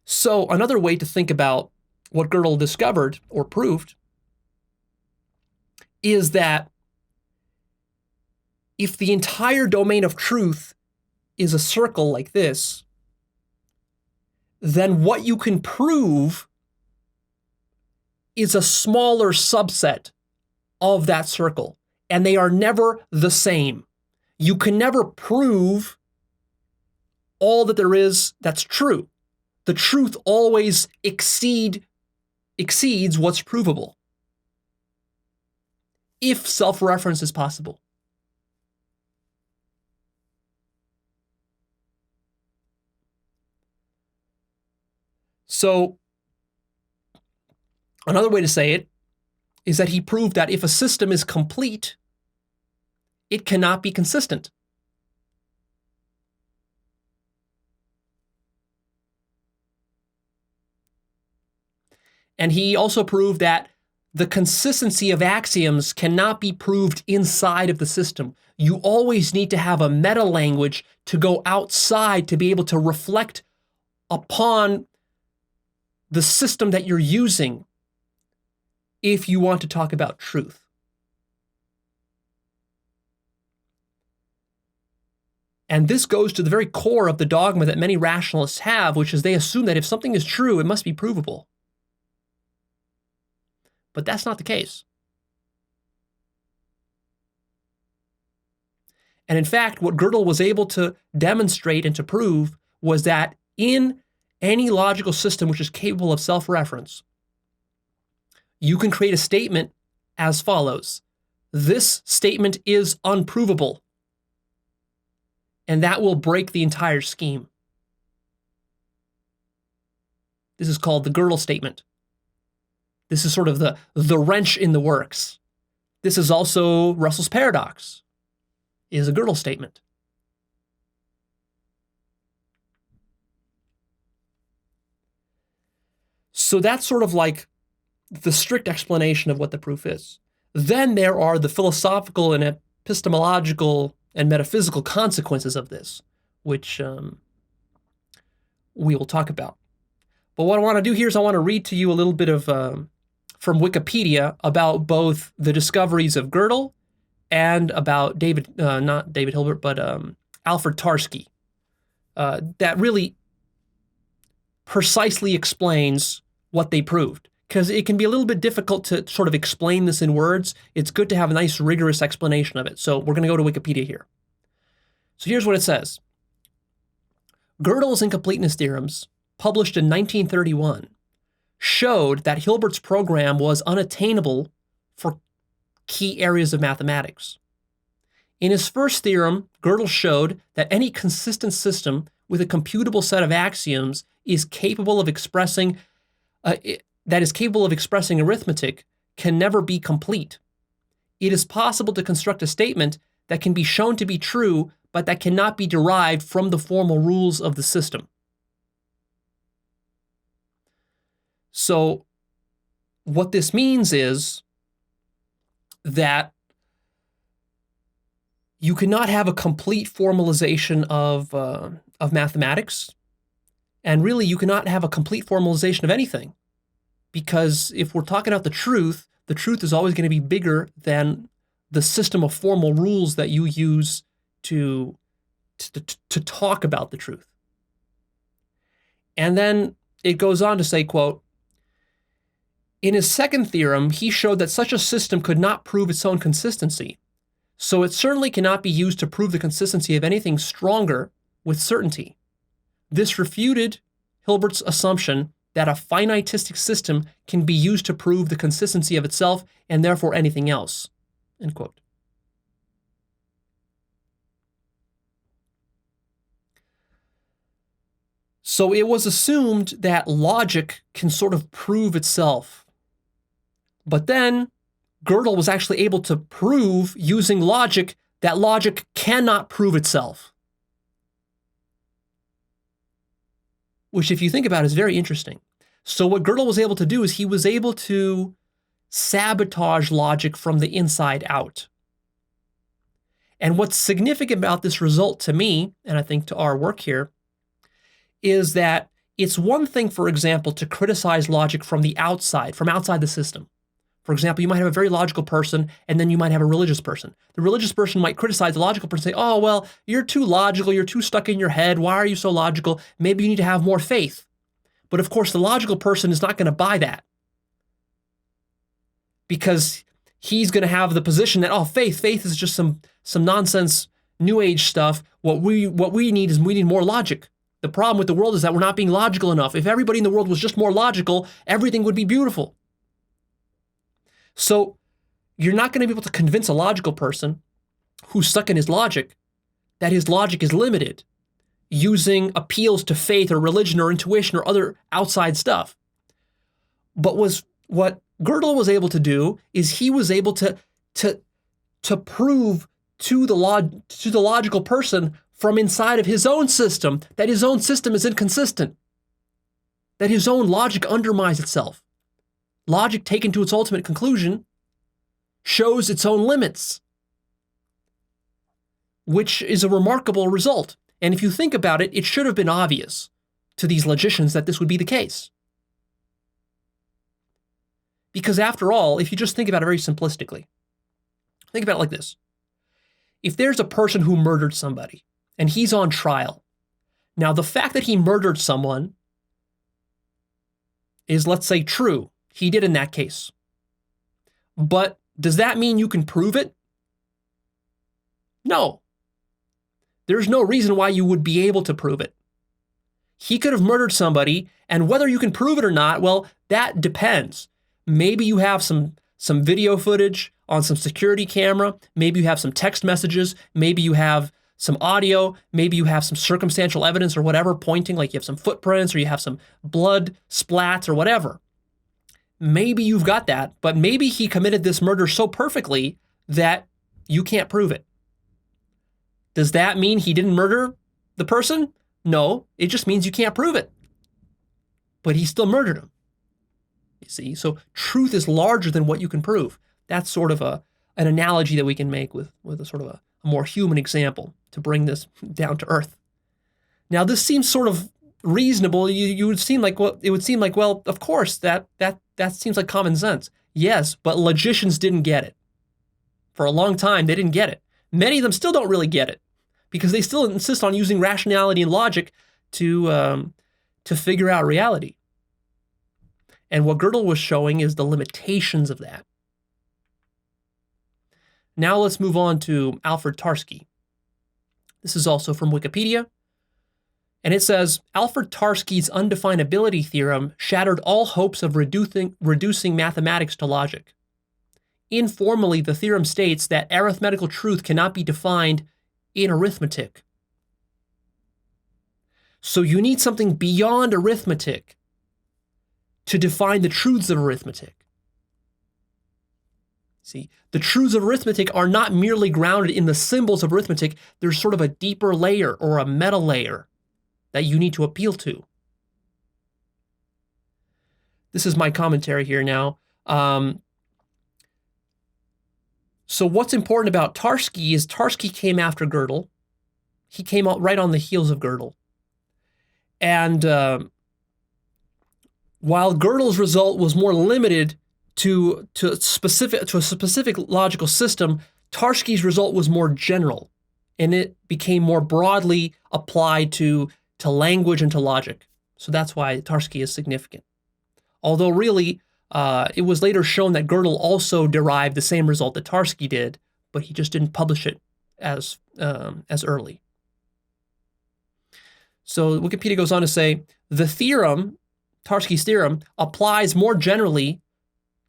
So another way to think about what Gödel discovered or proved is that if the entire domain of truth is a circle like this, then what you can prove is a smaller subset of that circle, and they are never the same. You can never prove all that there is that's true. The truth always exceeds what's provable, if self-reference is possible. So, another way to say it is that he proved that if a system is complete, it cannot be consistent. And he also proved that the consistency of axioms cannot be proved inside of the system. You always need to have a meta language to go outside to be able to reflect upon the system that you're using if you want to talk about truth. And this goes to the very core of the dogma that many rationalists have, which is they assume that if something is true, it must be provable. But that's not the case. And in fact, what Gödel was able to demonstrate and to prove was that in any logical system which is capable of self-reference, you can create a statement as follows. This statement is unprovable. And that will break the entire scheme. This is called the Gödel statement. This is sort of the wrench in the works. This is also Russell's paradox, is a Gödel statement. So that's sort of like the strict explanation of what the proof is. Then there are the philosophical and epistemological and metaphysical consequences of this, which we will talk about. But what I want to do here is I want to read to you a little bit of from Wikipedia about both the discoveries of Gödel and about not David Hilbert, but Alfred Tarski. That really precisely explains what they proved. Because it can be a little bit difficult to sort of explain this in words. It's good to have a nice, rigorous explanation of it. So we're going to go to Wikipedia here. So here's what it says. Gödel's Incompleteness Theorems, published in 1931, showed that Hilbert's program was unattainable for key areas of mathematics. In his first theorem, Gödel showed that any consistent system with a computable set of axioms is capable of expressing arithmetic can never be complete. It is possible to construct a statement that can be shown to be true, but that cannot be derived from the formal rules of the system. So what this means is that you cannot have a complete formalization of mathematics, and really you cannot have a complete formalization of anything. Because if we're talking about the truth is always going to be bigger than the system of formal rules that you use to talk about the truth. And then it goes on to say, quote, in his second theorem, he showed that such a system could not prove its own consistency, so it certainly cannot be used to prove the consistency of anything stronger with certainty. This refuted Hilbert's assumption that a finitistic system can be used to prove the consistency of itself and therefore anything else, end quote. So it was assumed that logic can sort of prove itself. But then Gödel was actually able to prove using logic that logic cannot prove itself. Which, if you think about it, is very interesting. So what Gödel was able to do is he was able to sabotage logic from the inside out. And what's significant about this result to me, and I think to our work here, is that it's one thing, for example, to criticize logic from the outside, from outside the system. For example, you might have a very logical person, and then you might have a religious person. The religious person might criticize the logical person and say, oh, well, you're too logical, you're too stuck in your head, why are you so logical? Maybe you need to have more faith. But of course, the logical person is not going to buy that. Because he's going to have the position that, oh, faith is just some nonsense new age stuff. What we need is we need more logic. The problem with the world is that we're not being logical enough. If everybody in the world was just more logical, everything would be beautiful. So you're not going to be able to convince a logical person who's stuck in his logic that his logic is limited using appeals to faith or religion or intuition or other outside stuff. But what Gödel was able to do is he was able to prove to the logical person from inside of his own system that his own system is inconsistent, that his own logic undermines itself. Logic taken to its ultimate conclusion shows its own limits, which is a remarkable result. And if you think about it, it should have been obvious to these logicians that this would be the case. Because after all, if you just think about it very simplistically, think about it like this. If there's a person who murdered somebody and he's on trial, now the fact that he murdered someone is, let's say, true. He did in that case. But does that mean you can prove it? No. There's no reason why you would be able to prove it. He could have murdered somebody, and whether you can prove it or not, well, that depends. Maybe you have some video footage on some security camera. Maybe you have some text messages. Maybe you have some audio. Maybe you have some circumstantial evidence or whatever pointing, like you have some footprints or you have some blood splats or whatever. Maybe you've got that, but maybe he committed this murder so perfectly that you can't prove it. Does that mean he didn't murder the person? No, it just means you can't prove it. But he still murdered him. you see. So truth is larger than what you can prove. That's sort of an analogy that we can make with a sort of a more human example to bring this down to earth. Now, this seems sort of reasonable. It would seem like, well, of course, that seems like common sense. Yes, but logicians didn't get it. For a long time, they didn't get it. Many of them still don't really get it because they still insist on using rationality and logic to figure out reality. And what Godel was showing is the limitations of that. Now let's move on to Alfred Tarski. This is also from Wikipedia. And it says, Alfred Tarski's undefinability theorem shattered all hopes of reducing mathematics to logic. Informally, the theorem states that arithmetical truth cannot be defined in arithmetic. So you need something beyond arithmetic to define the truths of arithmetic. See, the truths of arithmetic are not merely grounded in the symbols of arithmetic. There's sort of a deeper layer or a meta layer that you need to appeal to. This is my commentary here now. So what's important about Tarski is Tarski came after Godel. He came out right on the heels of Godel. And while Gödel's result was more limited to a specific logical system, Tarski's result was more general, and it became more broadly applied to language and to logic. So that's why Tarski is significant. Although really, it was later shown that Godel also derived the same result that Tarski did, but he just didn't publish it as early. So Wikipedia goes on to say, the theorem, Tarski's theorem, applies more generally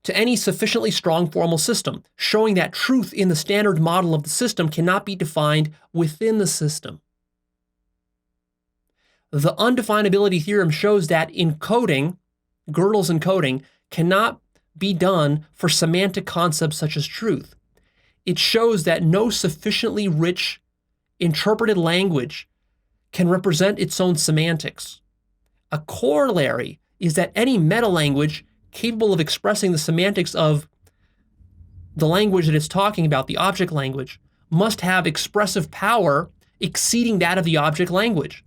to any sufficiently strong formal system, showing that truth in the standard model of the system cannot be defined within the system. The undefinability theorem shows that encoding, Gödel's encoding, cannot be done for semantic concepts such as truth. It shows that no sufficiently rich interpreted language can represent its own semantics. A corollary is that any meta-language capable of expressing the semantics of the language that it's talking about, the object language, must have expressive power exceeding that of the object language.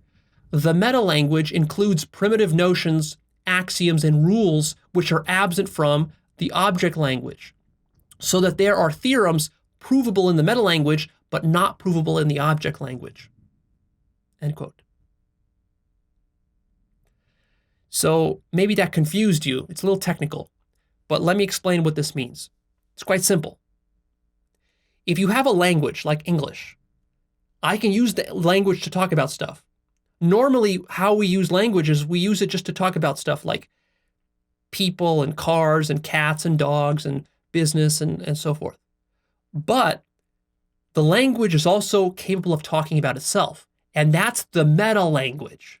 The meta-language includes primitive notions, axioms, and rules which are absent from the object language, so that there are theorems provable in the meta-language but not provable in the object language. End quote. So maybe that confused you. It's a little technical, but let me explain what this means. It's quite simple. If you have a language like English, I can use the language to talk about stuff. Normally, how we use language is we use it just to talk about stuff like people and cars and cats and dogs and business and so forth. But the language is also capable of talking about itself, and that's the meta language.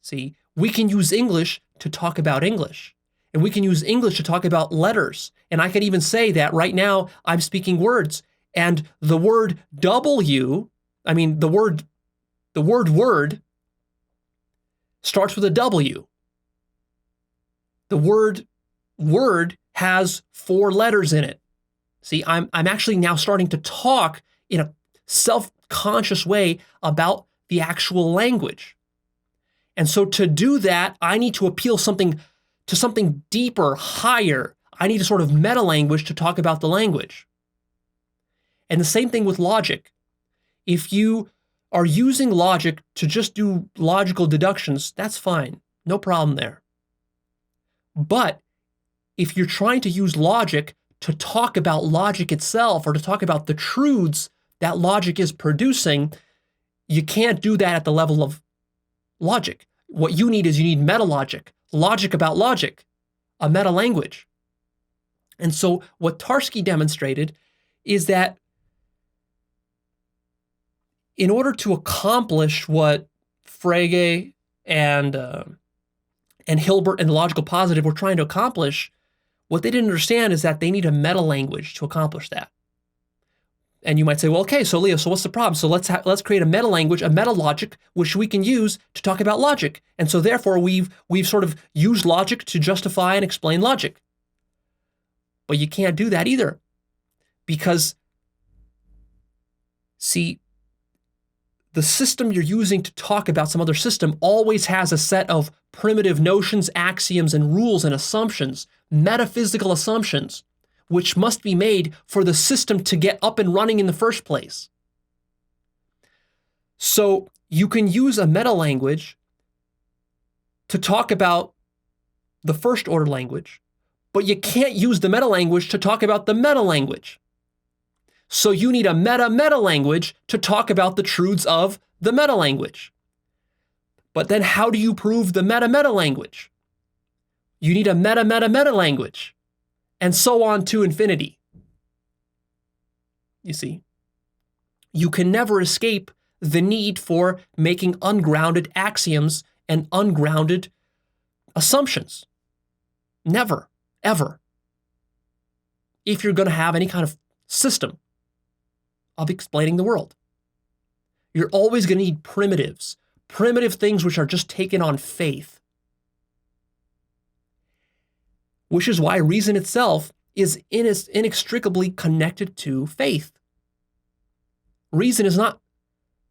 See, we can use English to talk about English, and we can use English to talk about letters. And I can even say that right now I'm speaking words, and the word W, the word word starts with a W. The word word has 4 letters in it. See, I'm actually now starting to talk in a self-conscious way about the actual language. And so to do that, I need to appeal to something deeper, higher. I need a sort of meta-language to talk about the language. And the same thing with logic. If you are using logic to just do logical deductions, that's fine. No problem there. But if you're trying to use logic to talk about logic itself or to talk about the truths that logic is producing, you can't do that at the level of logic. What you need meta-logic, logic about logic, a meta-language. And so what Tarski demonstrated is that in order to accomplish what Frege and Hilbert and the logical positive were trying to accomplish, what they didn't understand is that they need a meta-language to accomplish that. And you might say, well, okay, so Leo, so what's the problem? So let's create a meta language, a meta logic, which we can use to talk about logic. And so therefore we've sort of used logic to justify and explain logic. But you can't do that either. Because, see, the system you're using to talk about some other system always has a set of primitive notions, axioms, and rules and assumptions, metaphysical assumptions, which must be made for the system to get up and running in the first place. So you can use a meta language to talk about the first order language, but you can't use the meta language to talk about the meta language. So you need a meta language to talk about the truths of the meta language. But then how do you prove the meta language? You need a meta language, and so on to infinity. You see, you can never escape the need for making ungrounded axioms and ungrounded assumptions. Never, ever. If you're going to have any kind of system of explaining the world, you're always going to need primitive things which are just taken on faith. Which is why reason itself is inextricably connected to faith. Reason is not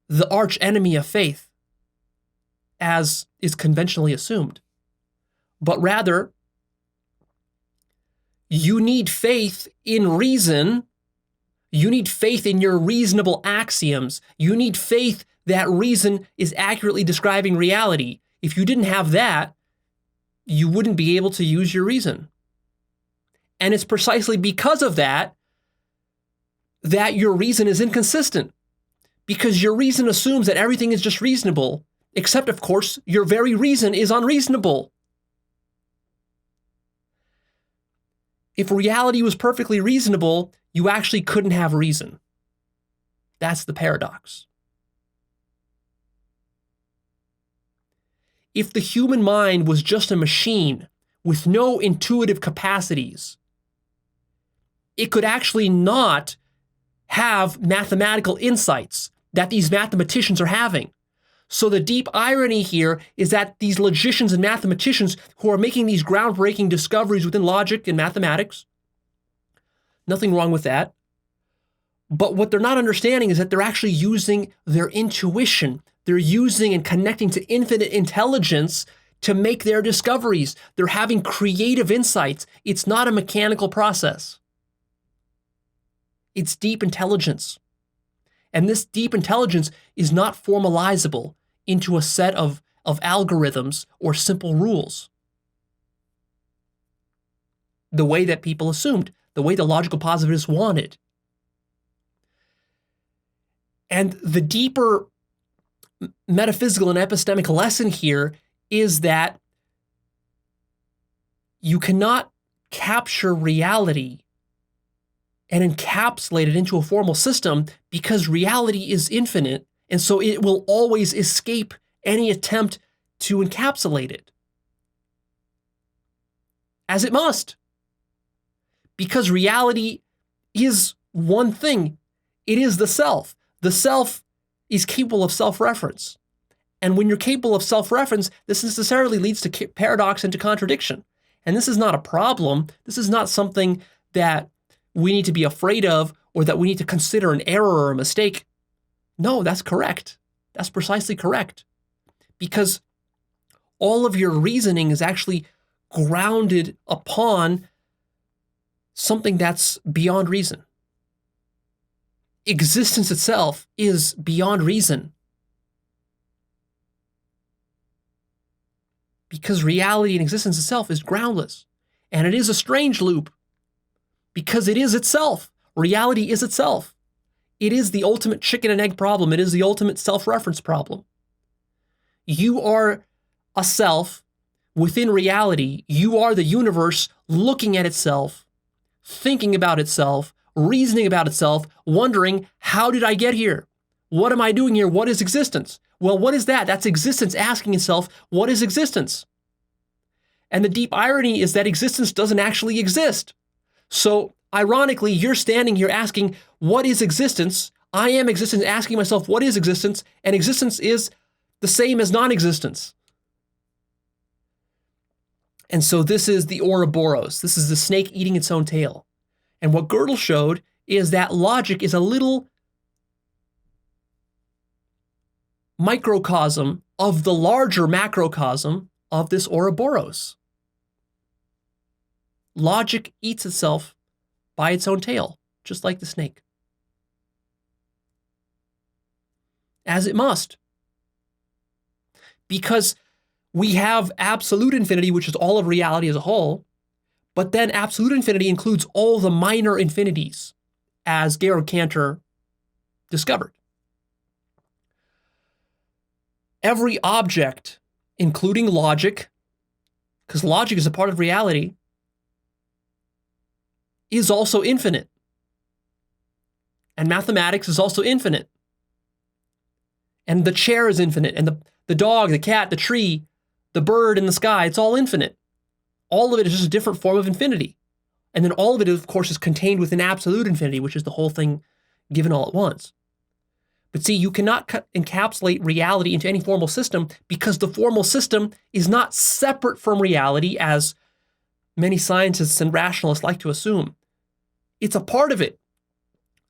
the arch enemy of faith, as is conventionally assumed, but rather you need faith in reason. You need faith in your reasonable axioms. You need faith that reason is accurately describing reality. If you didn't have that, you wouldn't be able to use your reason. And it's precisely because of that your reason is inconsistent. Because your reason assumes that everything is just reasonable, except, of course, your very reason is unreasonable. If reality was perfectly reasonable, you actually couldn't have reason. That's the paradox. If the human mind was just a machine with no intuitive capacities, it could actually not have mathematical insights that these mathematicians are having. So the deep irony here is that these logicians and mathematicians who are making these groundbreaking discoveries within logic and mathematics, nothing wrong with that, but what they're not understanding is that they're actually using their intuition. They're using and connecting to infinite intelligence to make their discoveries. They're having creative insights. It's not a mechanical process. It's deep intelligence. And this deep intelligence is not formalizable into a set of algorithms or simple rules. The way that people assumed, the way the logical positivists wanted. And the deeper metaphysical and epistemic lesson here is that you cannot capture reality and encapsulate it into a formal system because reality is infinite, and so it will always escape any attempt to encapsulate it. As it must. Because reality is one thing. It is the self. The self is capable of self-reference. And when you're capable of self-reference, this necessarily leads to paradox and to contradiction. And this is not a problem. This is not something that we need to be afraid of or that we need to consider an error or a mistake. No, that's correct. That's precisely correct. Because all of your reasoning is actually grounded upon something that's beyond reason. Existence itself is beyond reason. Because reality and existence itself is groundless. And it is a strange loop. Because it is itself. Reality is itself. It is the ultimate chicken and egg problem. It is the ultimate self-reference problem. You are a self within reality. You are the universe looking at itself, thinking about itself, reasoning about itself, wondering, how did I get here? What am I doing here? What is existence? Well, what is that? That's existence asking itself, what is existence? And the deep irony is that existence doesn't actually exist. So, ironically, you're standing here asking, what is existence? I am existence, asking myself, what is existence? And existence is the same as non-existence. And so this is the Ouroboros. This is the snake eating its own tail. And what Godel showed is that logic is a little microcosm of the larger macrocosm of this Ouroboros. Logic eats itself by its own tail, just like the snake. As it must. Because we have absolute infinity, which is all of reality as a whole, but then absolute infinity includes all the minor infinities, as Georg Cantor discovered. Every object, including logic, because logic is a part of reality, is also infinite. And mathematics is also infinite. And the chair is infinite, and the dog, the cat, the tree, the bird in the sky, it's all infinite. All of it is just a different form of infinity. And then all of it, of course, is contained within absolute infinity, which is the whole thing given all at once. But see, you cannot encapsulate reality into any formal system because the formal system is not separate from reality, as many scientists and rationalists like to assume. It's a part of it.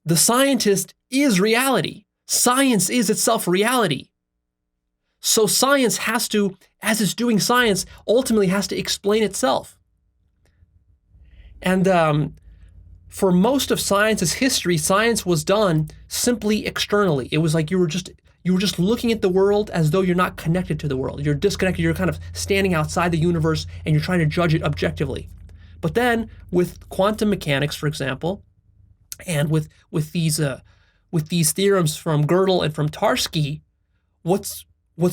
The scientist is reality. Science is itself reality. So science has to, as it's doing science, ultimately has to explain itself. And for most of science's history, science was done simply externally. It was like you were just looking at the world as though you're not connected to the world. You're disconnected. You're kind of standing outside the universe and you're trying to judge it objectively. But then with quantum mechanics, for example, and with these theorems from Godel and from Tarski, what's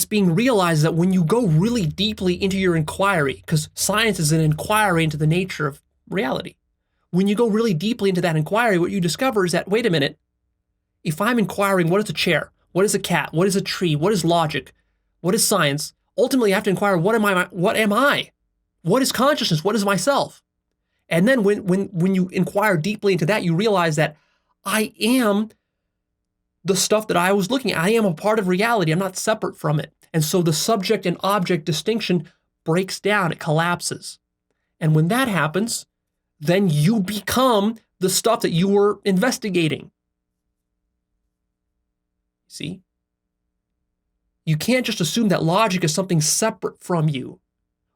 being realized is that when you go really deeply into your inquiry, because science is an inquiry into the nature of reality, when you go really deeply into that inquiry, what you discover is that, wait a minute, if I'm inquiring what is a chair, what is a cat, what is a tree, what is logic, what is science, ultimately you have to inquire, what am I? What is consciousness? What is myself? And then when you inquire deeply into that, you realize that I am the stuff that I was looking at. I am a part of reality. I'm not separate from it. And so the subject and object distinction breaks down. It collapses. And when that happens, then you become the stuff that you were investigating. See? You can't just assume that logic is something separate from you,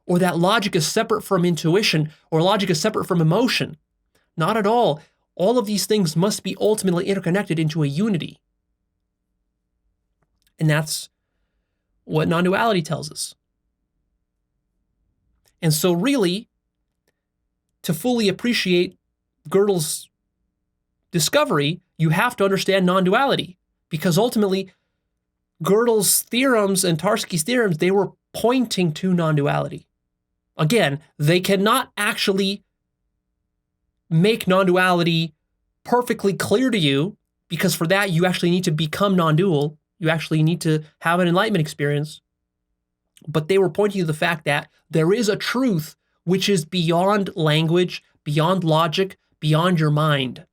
or that logic is separate from intuition, or logic is separate from emotion. Not at all. All of these things must be ultimately interconnected into a unity. And that's what non-duality tells us. And so really, to fully appreciate Gödel's discovery, you have to understand non-duality, because ultimately, Gödel's theorems and Tarski's theorems, they were pointing to non-duality. Again, they cannot actually make non-duality perfectly clear to you, because for that, you actually need to become non-dual. You actually need to have an enlightenment experience. But they were pointing to the fact that there is a truth which is beyond language, beyond logic, beyond your mind.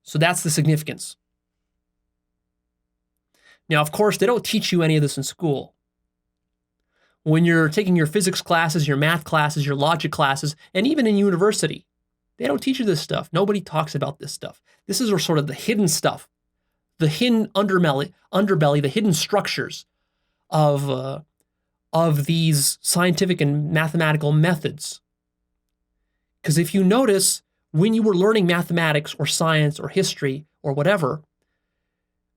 So that's the significance. Now, of course, they don't teach you any of this in school. When you're taking your physics classes, your math classes, your logic classes, and even in university, they don't teach you this stuff. Nobody talks about this stuff. This is sort of the hidden stuff, the hidden underbelly, the hidden structures of these scientific and mathematical methods. Because if you notice, when you were learning mathematics or science or history or whatever,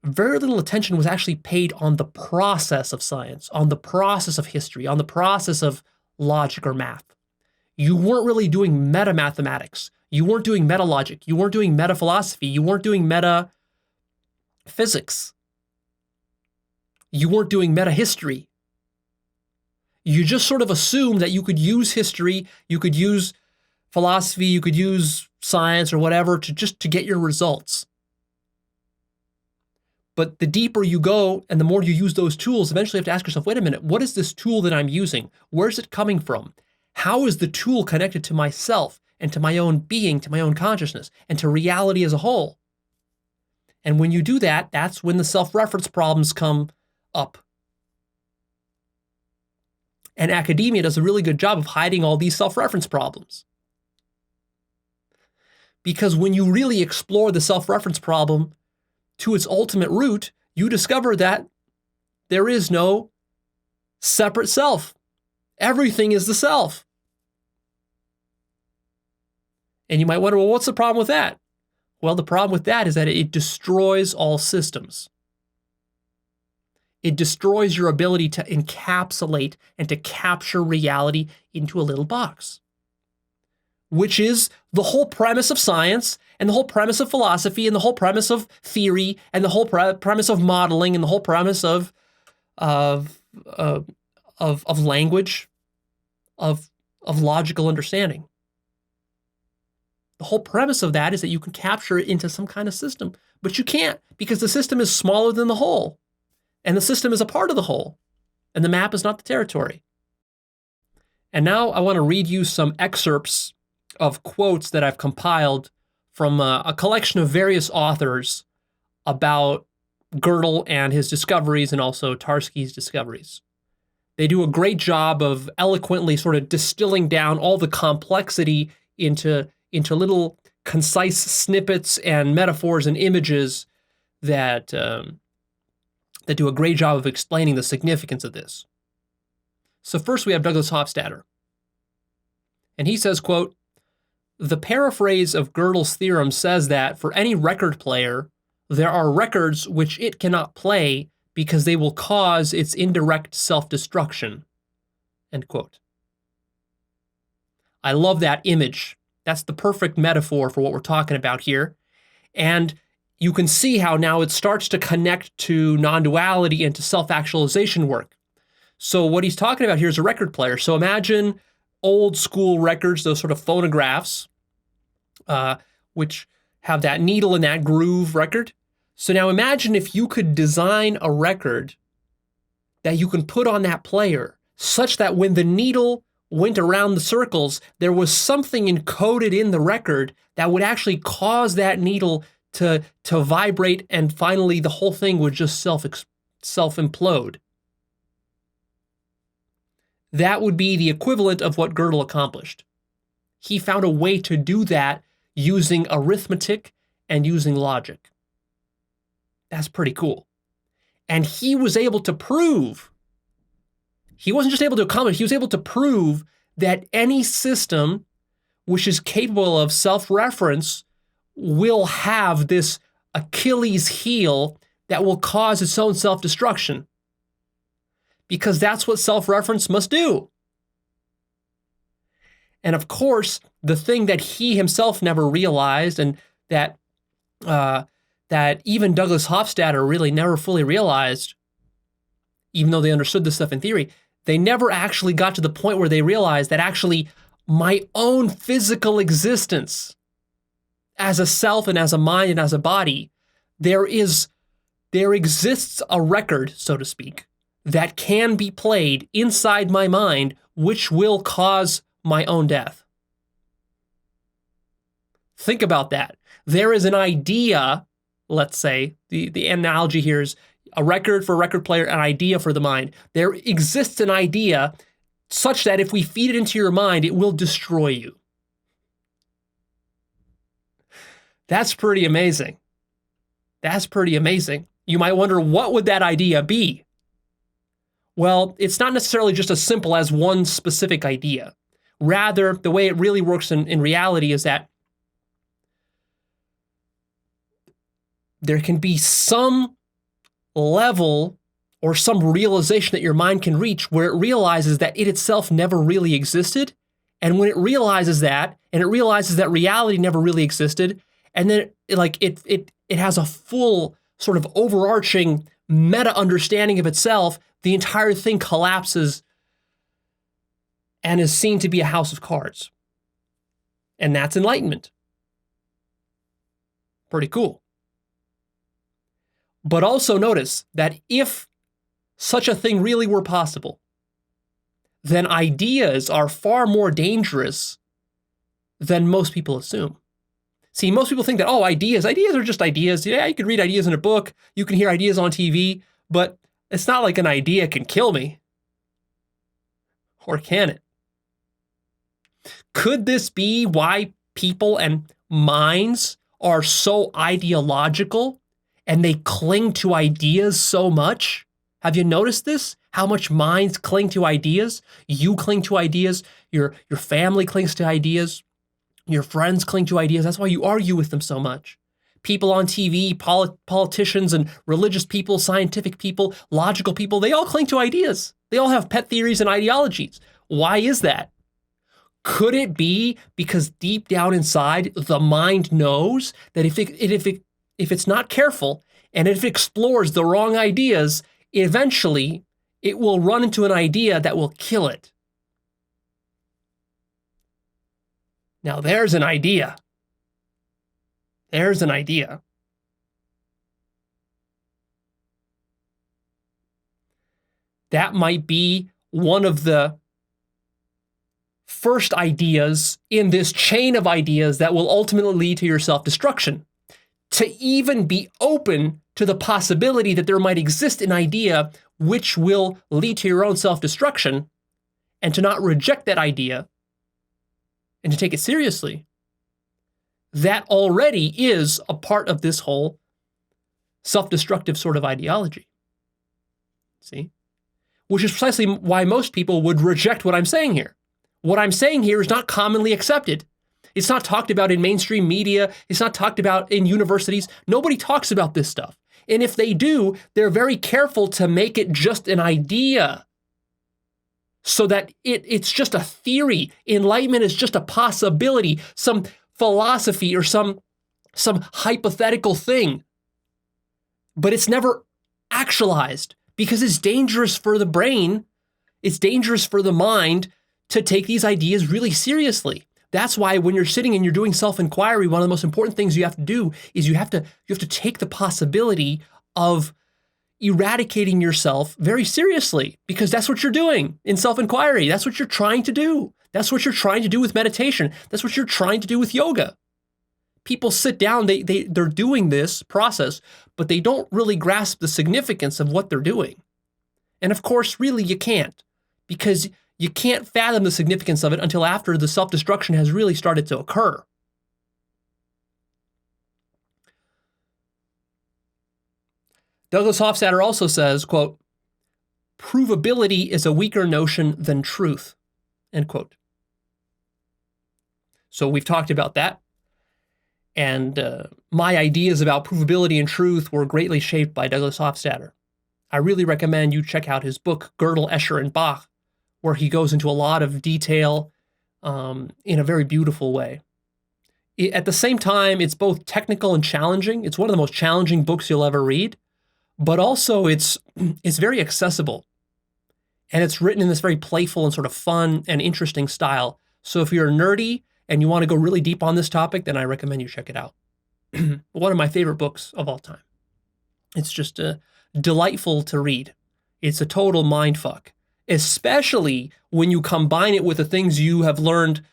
very little attention was actually paid on the process of science, on the process of history, on the process of logic or math. You weren't really doing meta-mathematics. You weren't doing meta-logic. You weren't doing meta-philosophy. You weren't doing meta-physics. You weren't doing meta-history. You just sort of assumed that you could use history, you could use philosophy, you could use science or whatever to get your results. But the deeper you go and the more you use those tools, eventually you have to ask yourself, wait a minute, what is this tool that I'm using? Where's it coming from? How is the tool connected to myself? and to my own being, to my own consciousness, and to reality as a whole. And when you do that, that's when the self-reference problems come up. And academia does a really good job of hiding all these self-reference problems. Because when you really explore the self-reference problem to its ultimate root, you discover that there is no separate self. Everything is the self. And you might wonder, well, what's the problem with that? Well, the problem with that is that it destroys all systems. It destroys your ability to encapsulate and to capture reality into a little box, which is the whole premise of science and the whole premise of philosophy and the whole premise of theory and the whole premise of modeling and the whole premise of language, of logical understanding. The whole premise of that is that you can capture it into some kind of system, but you can't because the system is smaller than the whole, and the system is a part of the whole, and the map is not the territory. And now I want to read you some excerpts of quotes that I've compiled from a collection of various authors about Godel and his discoveries and also Tarski's discoveries. They do a great job of eloquently sort of distilling down all the complexity into little concise snippets and metaphors and images that do a great job of explaining the significance of this. So first we have Douglas Hofstadter. And he says, quote, "The paraphrase of Gödel's theorem says that for any record player, there are records which it cannot play because they will cause its indirect self-destruction." End quote. I love that image. That's the perfect metaphor for what we're talking about here. And you can see how now it starts to connect to non-duality and to self-actualization work. So what he's talking about here is a record player. So imagine old school records, those sort of phonographs, which have that needle and that groove record. So now imagine if you could design a record that you can put on that player such that when the needle went around the circles, there was something encoded in the record that would actually cause that needle to vibrate, and finally the whole thing would just self-implode. That would be the equivalent of what Godel accomplished. He found a way to do that using arithmetic and using logic. That's pretty cool. And he was able to prove, he wasn't just able to accomplish, he was able to prove that any system which is capable of self-reference will have this Achilles heel that will cause its own self-destruction. Because that's what self-reference must do. And of course, the thing that he himself never realized, and that even Douglas Hofstadter really never fully realized, even though they understood this stuff in theory, they never actually got to the point where they realized that actually my own physical existence as a self and as a mind and as a body, there exists a record, so to speak, that can be played inside my mind, which will cause my own death. Think about that. There is an idea, let's say, the analogy here is a record for a record player, an idea for the mind. There exists an idea such that if we feed it into your mind, it will destroy you. That's pretty amazing. That's pretty amazing. You might wonder, what would that idea be? Well, it's not necessarily just as simple as one specific idea. Rather, the way it really works in reality is that there can be some level or some realization that your mind can reach where it realizes that it itself never really existed. And when it realizes that, and it realizes that reality never really existed, and then it has a full sort of overarching meta understanding of itself, the entire thing collapses and is seen to be a house of cards. And that's enlightenment. Pretty cool. But also notice that if such a thing really were possible, then ideas are far more dangerous than most people assume. See, most people think that, oh, ideas are just ideas. Yeah, you can read ideas in a book, you can hear ideas on TV, but it's not like an idea can kill me. Or can it? Could this be why people and minds are so ideological and they cling to ideas so much? Have you noticed this? How much minds cling to ideas? You cling to ideas, your family clings to ideas, your friends cling to ideas. That's why you argue with them so much. People on TV, politicians and religious people, scientific people, logical people, they all cling to ideas. They all have pet theories and ideologies. Why is that? Could it be because deep down inside, the mind knows that if it's not careful and if it explores the wrong ideas, eventually it will run into an idea that will kill it? Now there's an idea. There's an idea. That might be one of the first ideas in this chain of ideas that will ultimately lead to your self-destruction. To even be open to the possibility that there might exist an idea which will lead to your own self-destruction, and to not reject that idea and to take it seriously, that already is a part of this whole self-destructive sort of ideology. See? Which is precisely why most people would reject what I'm saying here. What I'm saying here is not commonly accepted. It's not talked about in mainstream media. It's not talked about in universities. Nobody talks about this stuff. And if they do, they're very careful to make it just an idea, so that it's just a theory. Enlightenment is just a possibility, some philosophy or some hypothetical thing. But it's never actualized because it's dangerous for the brain. It's dangerous for the mind to take these ideas really seriously. That's why when you're sitting and you're doing self-inquiry, one of the most important things you have to do is you have to take the possibility of eradicating yourself very seriously, because that's what you're doing in self-inquiry. That's what you're trying to do. That's what you're trying to do with meditation. That's what you're trying to do with yoga. People sit down, they're doing this process, but they don't really grasp the significance of what they're doing. And of course, really, you can't, because you can't fathom the significance of it until after the self-destruction has really started to occur. Douglas Hofstadter also says, quote, "Provability is a weaker notion than truth," end quote. So we've talked about that. And my ideas about provability and truth were greatly shaped by Douglas Hofstadter. I really recommend you check out his book, Gödel, Escher, and Bach, where he goes into a lot of detail in a very beautiful way. At the same time, it's both technical and challenging. It's one of the most challenging books you'll ever read, but also it's very accessible. And it's written in this very playful and sort of fun and interesting style. So if you're nerdy and you want to go really deep on this topic, then I recommend you check it out. One of my favorite books of all time. It's just delightful to read. It's a total mindfuck, especially when you combine it with the things you have learned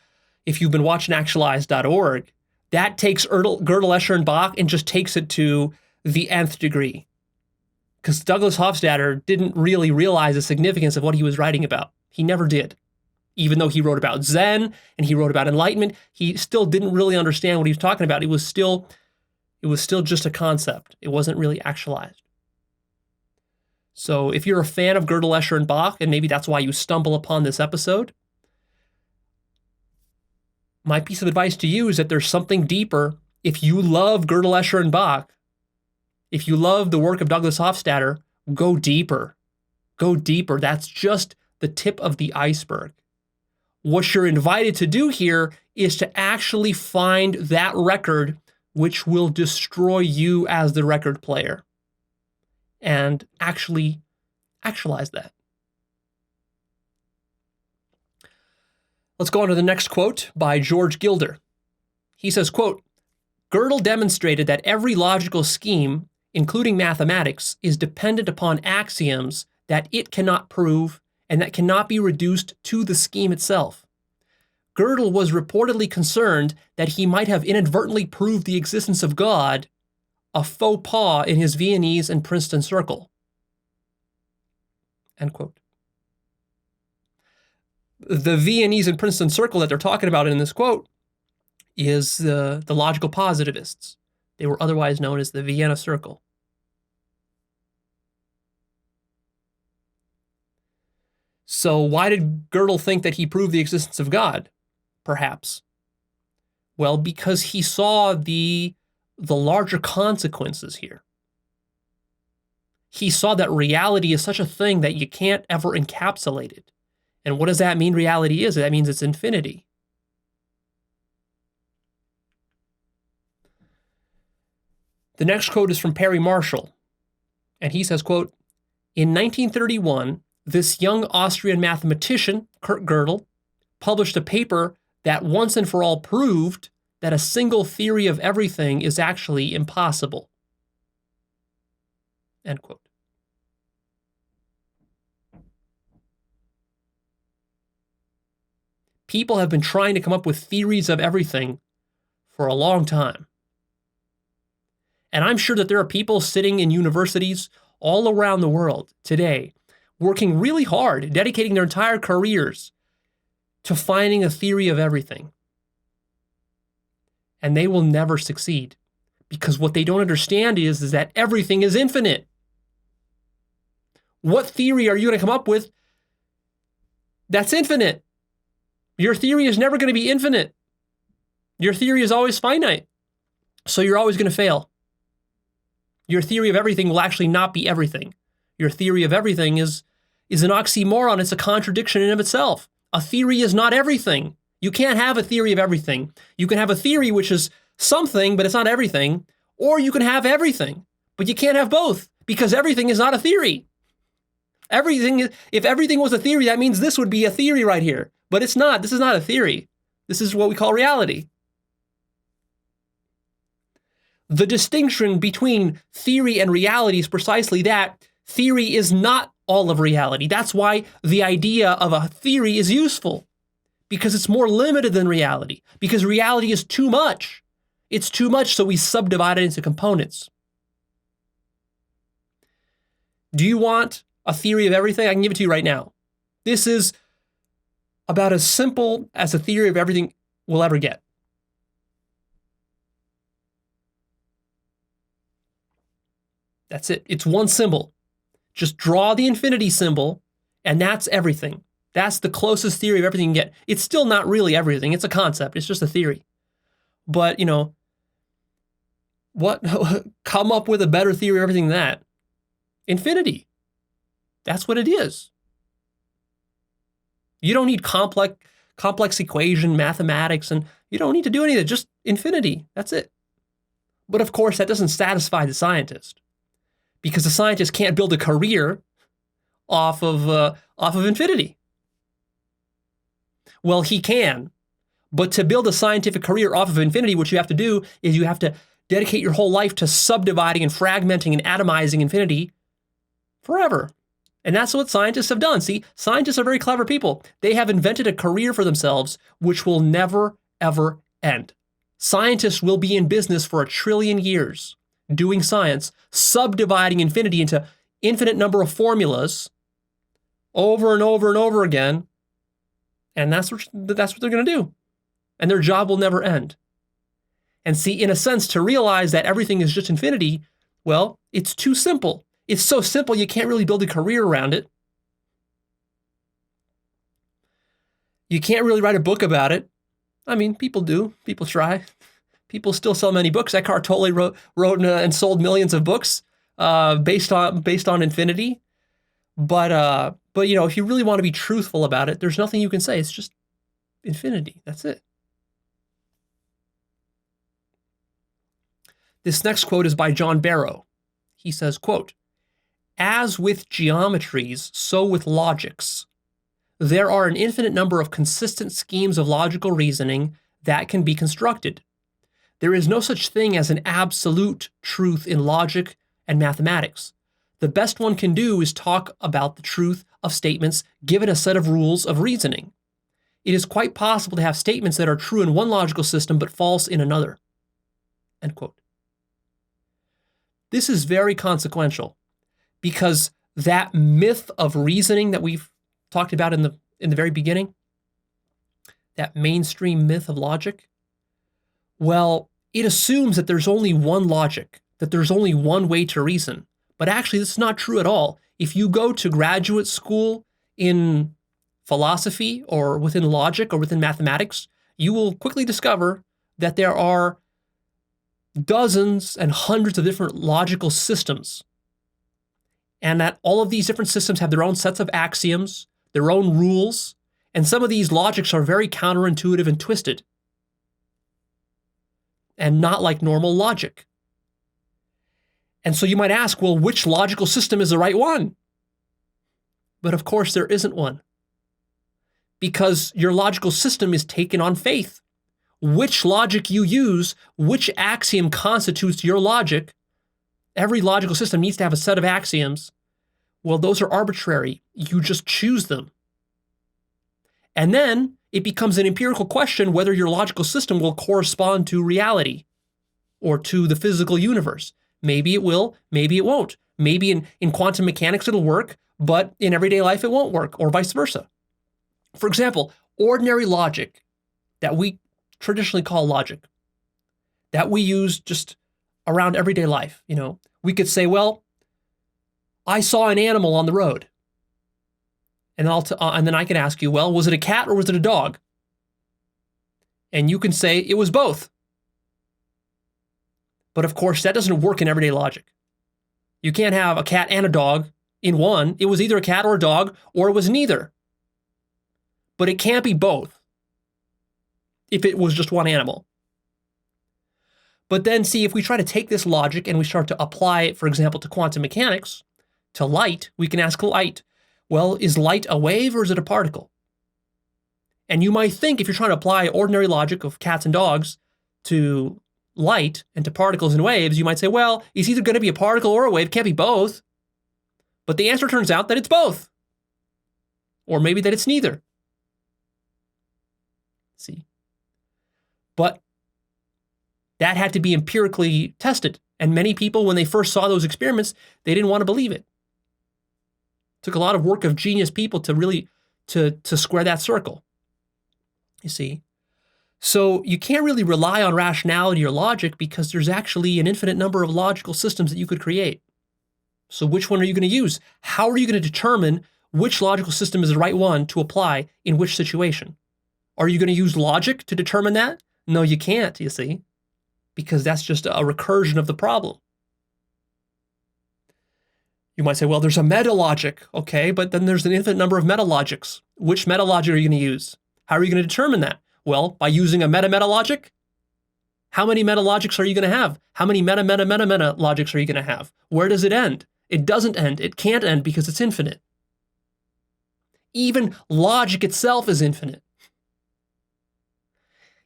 if you've been watching Actualized.org. That takes Gödel, Escher, and Bach and just takes it to the nth degree. Because Douglas Hofstadter didn't really realize the significance of what he was writing about. He never did. Even though he wrote about Zen and he wrote about enlightenment, he still didn't really understand what he was talking about. It was still just a concept. It wasn't really actualized. So if you're a fan of Gödel, Escher, and Bach, and maybe that's why you stumble upon this episode, my piece of advice to you is that there's something deeper. If you love Gödel, Escher, and Bach, if you love the work of Douglas Hofstadter, go deeper. Go deeper. That's just the tip of the iceberg. What you're invited to do here is to actually find that record which will destroy you as the record player and actually actualize that. Let's go on to the next quote by George Gilder. He says, quote, "Gödel demonstrated that every logical scheme, including mathematics, is dependent upon axioms that it cannot prove and that cannot be reduced to the scheme itself. Gödel was reportedly concerned that he might have inadvertently proved the existence of God, a faux pas in his Viennese and Princeton circle. End quote. The Viennese and Princeton circle that they're talking about in this quote is the logical positivists. They were otherwise known as the Vienna Circle. So why did Gödel think that he proved the existence of God? Perhaps. Well, because he saw the larger consequences here. He saw that reality is such a thing that you can't ever encapsulate it. And what does that mean reality is? That means it's infinity. The next quote is from Perry Marshall. And he says, quote, "In 1931, this young Austrian mathematician, Kurt Gödel, published a paper that once and for all proved that a single theory of everything is actually impossible." End quote. People have been trying to come up with theories of everything for a long time. And I'm sure that there are people sitting in universities all around the world today working really hard, dedicating their entire careers to finding a theory of everything. And they will never succeed because what they don't understand is that everything is infinite. What theory are you going to come up with that's infinite? Your theory is never going to be infinite. Your theory is always finite. So you're always going to fail. Your theory of everything will actually not be everything. Your theory of everything is an oxymoron. It's a contradiction in of itself. A theory is not everything. You can't have a theory of everything. You can have a theory which is something, but it's not everything. Or you can have everything, but you can't have both because everything is not a theory. If everything was a theory, that means this would be a theory right here. But it's not. This is not a theory. This is what we call reality. The distinction between theory and reality is precisely that. Theory is not all of reality. That's why the idea of a theory is useful, because it's more limited than reality, because reality is too much. It's too much, so we subdivide it into components. Do you want a theory of everything? I can give it to you right now. This is about as simple as a theory of everything will ever get. That's it. It's one symbol. Just draw the infinity symbol, and that's everything. That's the closest theory of everything you can get. It's still not really everything. It's a concept. It's just a theory. But, what? Come up with a better theory of everything than that. Infinity. That's what it is. You don't need complex equation, mathematics, and you don't need to do any of that. Just infinity. That's it. But of course, that doesn't satisfy the scientist, because the scientist can't build a career off of infinity. Well, he can, but to build a scientific career off of infinity, what you have to do is you have to dedicate your whole life to subdividing and fragmenting and atomizing infinity forever. And that's what scientists have done. See, scientists are very clever people. They have invented a career for themselves which will never, ever end. Scientists will be in business for 1 trillion years doing science, subdividing infinity into infinite number of formulas over and over and over again. And that's what they're going to do. And their job will never end. And see, in a sense, to realize that everything is just infinity, well, it's too simple. It's so simple you can't really build a career around it. You can't really write a book about it. I mean, people do. People try. People still sell many books. Eckhart Tolle wrote and sold millions of books based on infinity. But if you really want to be truthful about it, there's nothing you can say. It's just infinity. That's it. This next quote is by John Barrow. He says, quote, "As with geometries, so with logics. There are an infinite number of consistent schemes of logical reasoning that can be constructed. There is no such thing as an absolute truth in logic and mathematics. The best one can do is talk about the truth of statements given a set of rules of reasoning. it is quite possible to have statements that are true in one logical system but false in another. End quote. This is very consequential because that myth of reasoning that we've talked about in the very beginning, that mainstream myth of logic, well, it assumes that there's only one logic, that there's only one way to reason. But actually, this is not true at all. If you go to graduate school in philosophy or within logic or within mathematics, you will quickly discover that there are dozens and hundreds of different logical systems, and that all of these different systems have their own sets of axioms, their own rules, and some of these logics are very counterintuitive and twisted, and not like normal logic. And so you might ask, well, which logical system is the right one? But of course, there isn't one, because your logical system is taken on faith. Which logic you use, which axiom constitutes your logic. Every logical system needs to have a set of axioms. Well, those are arbitrary. You just choose them. And then it becomes an empirical question whether your logical system will correspond to reality or to the physical universe. Maybe it will, maybe it won't. Maybe in quantum mechanics it'll work, but in everyday life it won't work, or vice versa. For example, ordinary logic that we traditionally call logic, that we use just around everyday life. We could say, well, I saw an animal on the road. And then I can ask you, well, was it a cat or was it a dog? And you can say it was both. But of course, that doesn't work in everyday logic. You can't have a cat and a dog in one. It was either a cat or a dog, or it was neither. But it can't be both if it was just one animal. But then see, if we try to take this logic and we start to apply it, for example, to quantum mechanics, to light, we can ask light, well, is light a wave or is it a particle? And you might think, if you're trying to apply ordinary logic of cats and dogs to light and to particles and waves, you might say, well, it's either going to be a particle or a wave, it can't be both. But the answer turns out that it's both. Or maybe that it's neither. See? But that had to be empirically tested. And many people, when they first saw those experiments, they didn't want to believe it. It took a lot of work of genius people to really to square that circle. You see? So you can't really rely on rationality or logic because there's actually an infinite number of logical systems that you could create. So which one are you going to use? How are you going to determine which logical system is the right one to apply in which situation? Are you going to use logic to determine that? No, you can't, you see, because that's just a recursion of the problem. You might say, well, there's a meta-logic, okay, but then there's an infinite number of meta-logics. Which meta-logic are you going to use? How are you going to determine that? Well, by using a meta-meta-logic. How many meta-logics are you going to have? How many meta-meta-meta-meta-logics are you going to have? Where does it end? It doesn't end. It can't end because it's infinite. Even logic itself is infinite.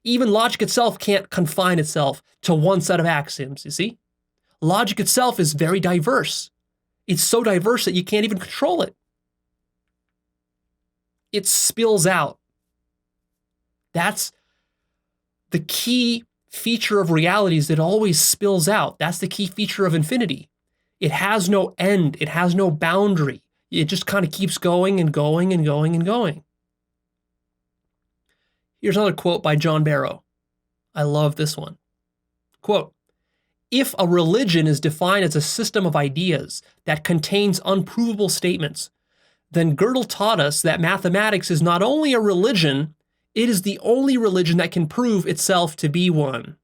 Even logic itself can't confine itself to one set of axioms, you see? Logic itself is very diverse. It's so diverse that you can't even control it. It spills out. That's the key feature of reality, is that it always spills out. That's the key feature of infinity. It has no end. It has no boundary. It just kind of keeps going and going and going and going. Here's another quote by John Barrow. I love this one. Quote, "If a religion is defined as a system of ideas that contains unprovable statements, then Godel taught us that mathematics is not only a religion, it is the only religion that can prove itself to be one."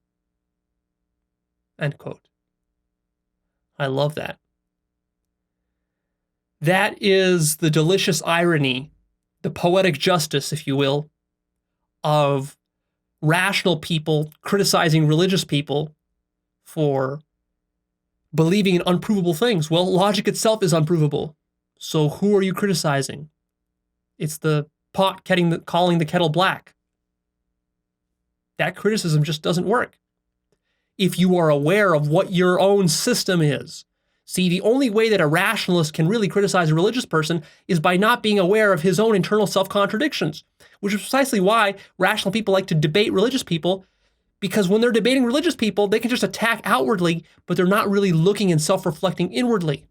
End quote. I love that. That is the delicious irony, the poetic justice, if you will, of rational people criticizing religious people for believing in unprovable things. Well, logic itself is unprovable. So who are you criticizing? It's the pot calling the kettle black. That criticism just doesn't work. If you are aware of what your own system is, See, the only way that a rationalist can really criticize a religious person is by not being aware of his own internal self-contradictions, which is precisely why rational people like to debate religious people, because when they're debating religious people, they can just attack outwardly, but they're not really looking and self-reflecting inwardly.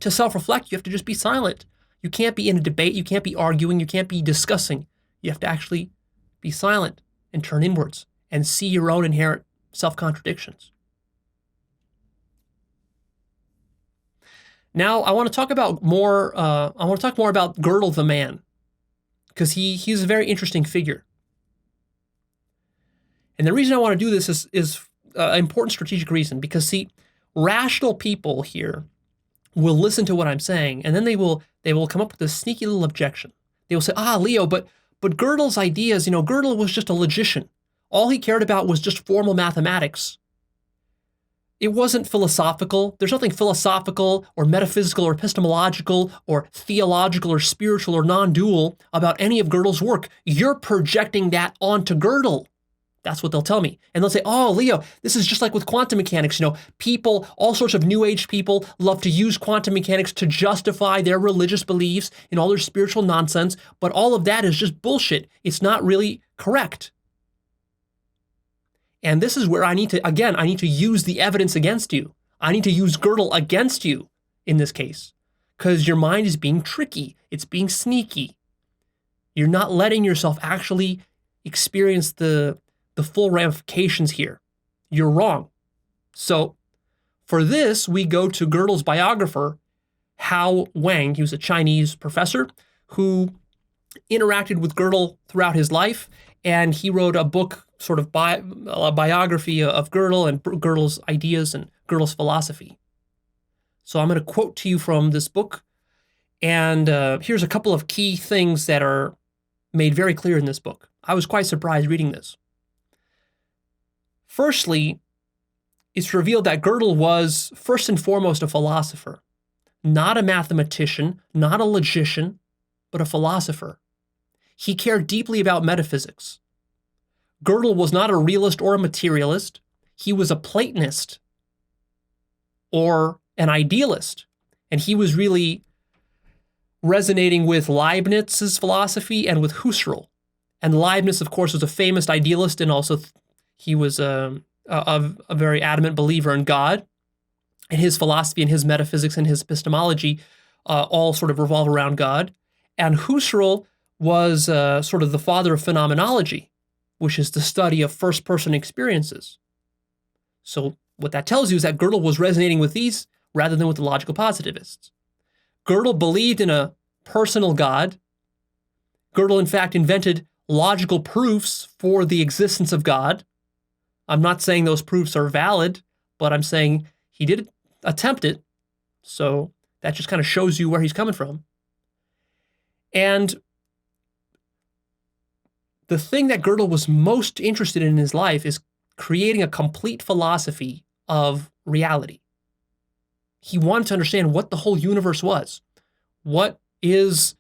To self-reflect, you have to just be silent. You can't be in a debate, you can't be arguing, you can't be discussing. You have to actually be silent and turn inwards and see your own inherent self-contradictions. Now, I want to talk about more about Godel the man, because he's a very interesting figure. And the reason I want to do this is an important strategic reason, because see, rational people here will listen to what I'm saying, and then they will come up with a sneaky little objection. They will say, Leo, but Godel's ideas, Godel was just a logician. All he cared about was just formal mathematics. It wasn't philosophical. There's nothing philosophical or metaphysical or epistemological or theological or spiritual or non-dual about any of Godel's work. You're projecting that onto Godel. That's what they'll tell me. And they'll say, Leo, this is just like with quantum mechanics. People, all sorts of New Age people love to use quantum mechanics to justify their religious beliefs and all their spiritual nonsense, but all of that is just bullshit. It's not really correct. And this is where I need to use the evidence against you. I need to use Godel against you in this case, because your mind is being tricky. It's being sneaky. You're not letting yourself actually experience the full ramifications here. You're wrong. So for this, we go to Godel's biographer, Hao Wang. He was a Chinese professor who interacted with Godel throughout his life, and he wrote a book, sort of a biography of Godel and Godel's ideas and Godel's philosophy. So I'm going to quote to you from this book, and here's a couple of key things that are made very clear in this book. I was quite surprised reading this. Firstly, it's revealed that Godel was first and foremost a philosopher, not a mathematician, not a logician, but a philosopher. He cared deeply about metaphysics. Godel was not a realist or a materialist. He was a Platonist or an idealist, and he was really resonating with Leibniz's philosophy and with Husserl. And Leibniz, of course, was a famous idealist, and also he was a very adamant believer in God. And his philosophy and his metaphysics and his epistemology all sort of revolve around God. And Husserl was sort of the father of phenomenology, which is the study of first-person experiences. So what that tells you is that Godel was resonating with these rather than with the logical positivists. Godel believed in a personal God. Godel, in fact, invented logical proofs for the existence of God. I'm not saying those proofs are valid, but I'm saying he did attempt it. So that just kind of shows you where he's coming from. And the thing that Godel was most interested in his life is creating a complete philosophy of reality. He wanted to understand what the whole universe was. What is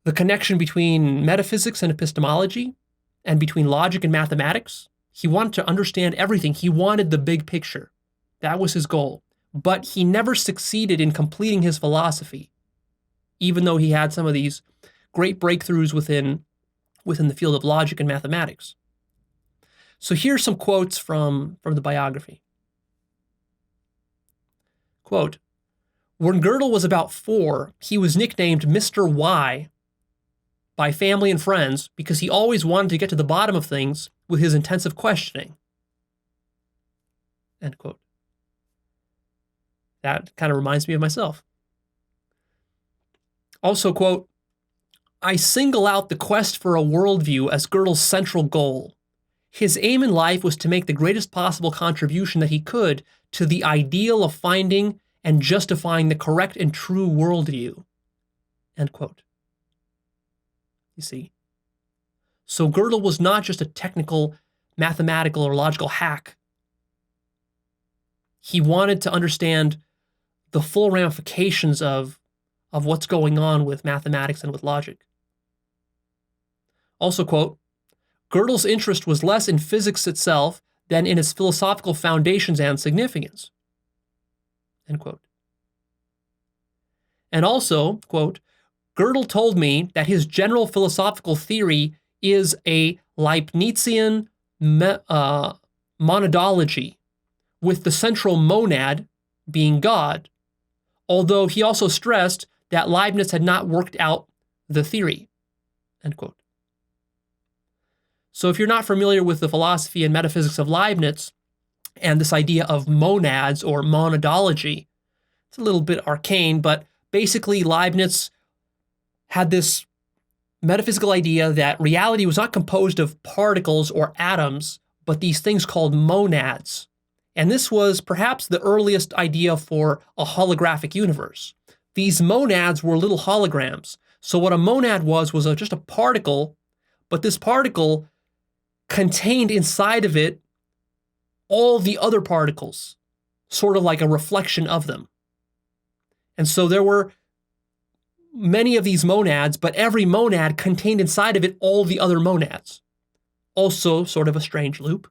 the connection between metaphysics and epistemology, and between logic and mathematics? He wanted to understand everything. He wanted the big picture. That was his goal. But he never succeeded in completing his philosophy, even though he had some of these great breakthroughs within the field of logic and mathematics. So here's some quotes from the biography. Quote, when Godel was about 4, he was nicknamed Mr. Y by family and friends because he always wanted to get to the bottom of things with his intensive questioning. End quote. That kind of reminds me of myself. Also, quote, I single out the quest for a worldview as Godel's central goal. His aim in life was to make the greatest possible contribution that he could to the ideal of finding and justifying the correct and true worldview. End quote. You see? So Godel was not just a technical, mathematical, or logical hack. He wanted to understand the full ramifications of what's going on with mathematics and with logic. Also, quote, Godel's interest was less in physics itself than in its philosophical foundations and significance. end quote. And also, quote, Gödel told me that his general philosophical theory is a Leibnizian monadology, with the central monad being God, although he also stressed that Leibniz had not worked out the theory, end quote. So if you're not familiar with the philosophy and metaphysics of Leibniz and this idea of monads or monadology, it's a little bit arcane, but basically Leibniz had this metaphysical idea that reality was not composed of particles or atoms, but these things called monads. And this was perhaps the earliest idea for a holographic universe. These monads were little holograms. So what a monad was just a particle, but this particle contained inside of it all the other particles, sort of like a reflection of them. And so there were many of these monads, but every monad contained inside of it all the other monads. Also sort of a strange loop.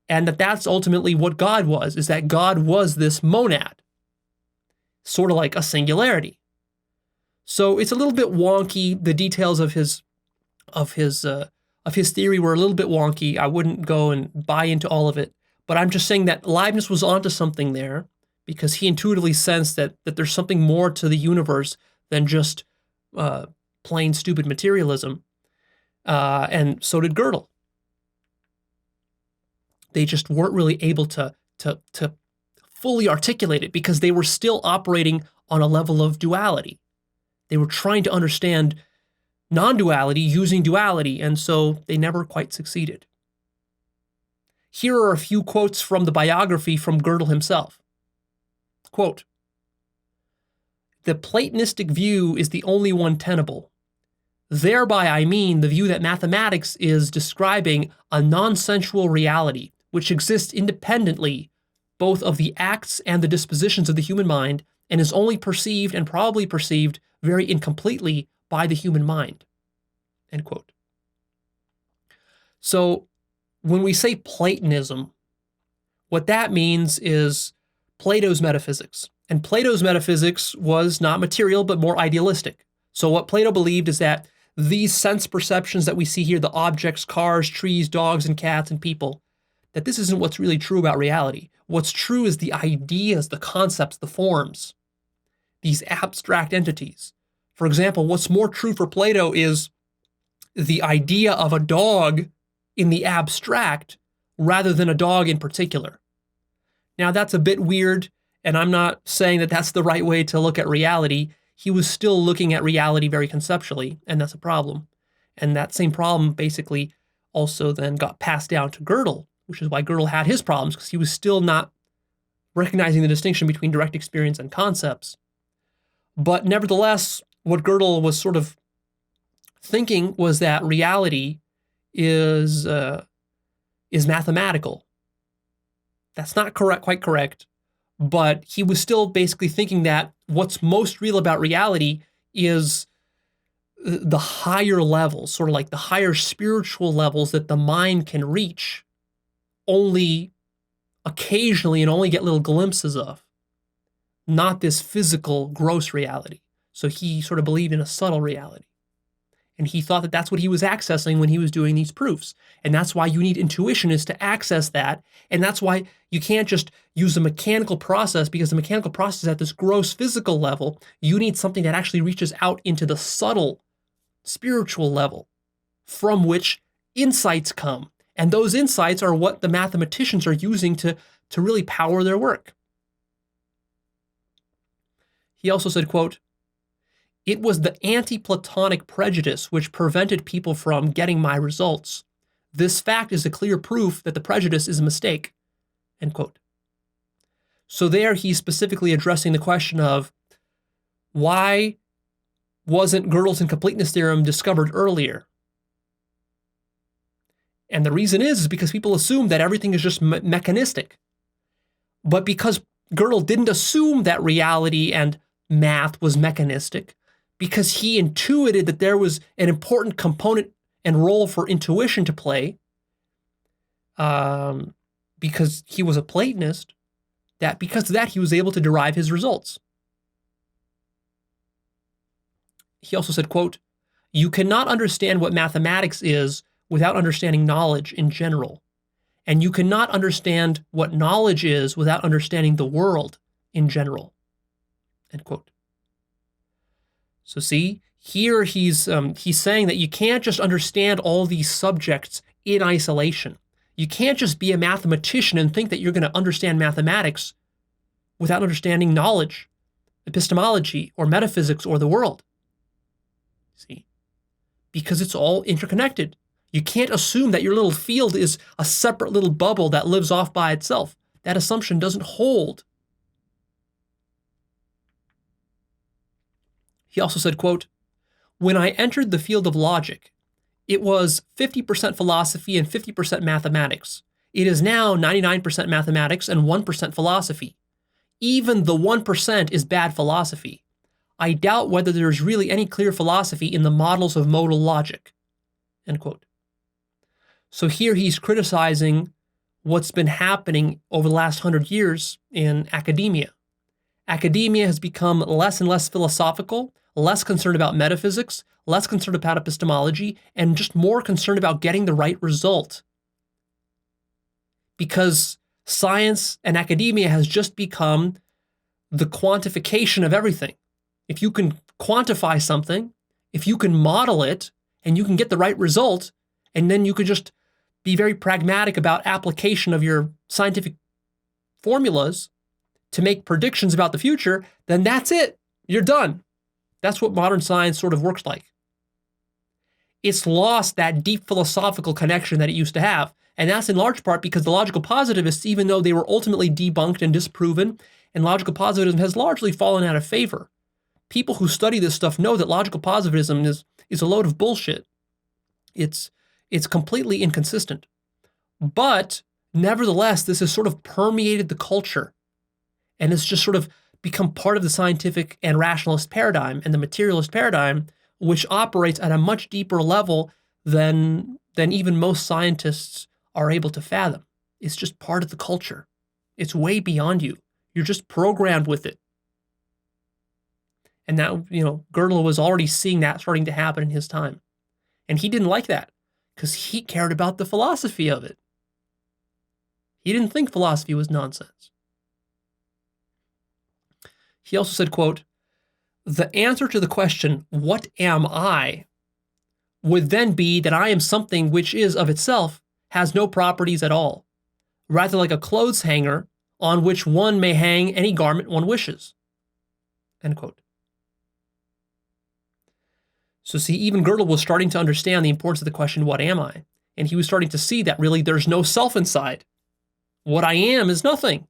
And that's ultimately what God was, is that God was this monad, sort of like a singularity. So it's a little bit wonky. The details of his theory were a little bit wonky. I wouldn't go and buy into all of it, but I'm just saying that Leibniz was onto something there, because he intuitively sensed that there's something more to the universe than just plain stupid materialism. And so did Gödel. They just weren't really able to fully articulate it because they were still operating on a level of duality. They were trying to understand non-duality using duality, and so they never quite succeeded. Here are a few quotes from the biography from Gödel himself. Quote, "The Platonistic view is the only one tenable. Thereby I mean the view that mathematics is describing a non-sensual reality which exists independently both of the acts and the dispositions of the human mind, and is only perceived and probably perceived very incompletely by the human mind." End quote. So when we say Platonism, what that means is Plato's metaphysics. And Plato's metaphysics was not material, but more idealistic. So what Plato believed is that these sense perceptions that we see here, the objects, cars, trees, dogs, and cats, and people, that this isn't what's really true about reality. What's true is the ideas, the concepts, the forms, these abstract entities. For example, what's more true for Plato is the idea of a dog in the abstract rather than a dog in particular. Now, that's a bit weird, and I'm not saying that that's the right way to look at reality. He was still looking at reality very conceptually, and that's a problem. And that same problem basically also then got passed down to Gödel, which is why Gödel had his problems, because he was still not recognizing the distinction between direct experience and concepts. But nevertheless, what Gödel was sort of thinking was that reality is mathematical. That's not quite correct, but he was still basically thinking that what's most real about reality is the higher levels, sort of like the higher spiritual levels that the mind can reach only occasionally and only get little glimpses of, not this physical, gross reality. So he sort of believed in a subtle reality. And he thought that that's what he was accessing when he was doing these proofs. And that's why you need intuitionists to access that. And that's why you can't just use a mechanical process, because the mechanical process is at this gross physical level. You need something that actually reaches out into the subtle spiritual level from which insights come. And those insights are what the mathematicians are using to really power their work. He also said, quote, "It was the anti-Platonic prejudice which prevented people from getting my results. This fact is a clear proof that the prejudice is a mistake." End quote. So there he's specifically addressing the question of why wasn't Gödel's Incompleteness Theorem discovered earlier? And the reason is because people assume that everything is just mechanistic. But because Gödel didn't assume that reality and math was mechanistic, because he intuited that there was an important component and role for intuition to play, because he was a Platonist, that because of that, he was able to derive his results. He also said, quote, "You cannot understand what mathematics is without understanding knowledge in general. And you cannot understand what knowledge is without understanding the world in general." End quote. So see, here he's saying that you can't just understand all these subjects in isolation. You can't just be a mathematician and think that you're going to understand mathematics without understanding knowledge, epistemology, or metaphysics, or the world. See? Because it's all interconnected. You can't assume that your little field is a separate little bubble that lives off by itself. That assumption doesn't hold. He also said, quote, "When I entered the field of logic, it was 50% philosophy and 50% mathematics. It is now 99% mathematics and 1% philosophy. Even the 1% is bad philosophy. I doubt whether there is really any clear philosophy in the models of modal logic." End quote. So here he's criticizing what's been happening over the last 100 years in academia. Academia has become less and less philosophical, less concerned about metaphysics, less concerned about epistemology, and just more concerned about getting the right result. Because science and academia has just become the quantification of everything. If you can quantify something, if you can model it, and you can get the right result, and then you can just be very pragmatic about application of your scientific formulas to make predictions about the future, then that's it. You're done. That's what modern science sort of works like. It's lost that deep philosophical connection that it used to have. And that's in large part because the logical positivists, even though they were ultimately debunked and disproven, and logical positivism has largely fallen out of favor. People who study this stuff know that logical positivism is a load of bullshit. It's completely inconsistent. But nevertheless, this has sort of permeated the culture, and it's just sort of become part of the scientific and rationalist paradigm and the materialist paradigm, which operates at a much deeper level than even most scientists are able to fathom. It's just part of the culture. It's way beyond you. You're just programmed with it. And now, Godel was already seeing that starting to happen in his time. And he didn't like that because he cared about the philosophy of it. He didn't think philosophy was nonsense. He also said, quote, "The answer to the question, 'What am I?' would then be that I am something which is of itself has no properties at all, rather like a clothes hanger on which one may hang any garment one wishes." End quote. So see, even Godel was starting to understand the importance of the question, what am I? And he was starting to see that really there's no self inside. What I am is nothing.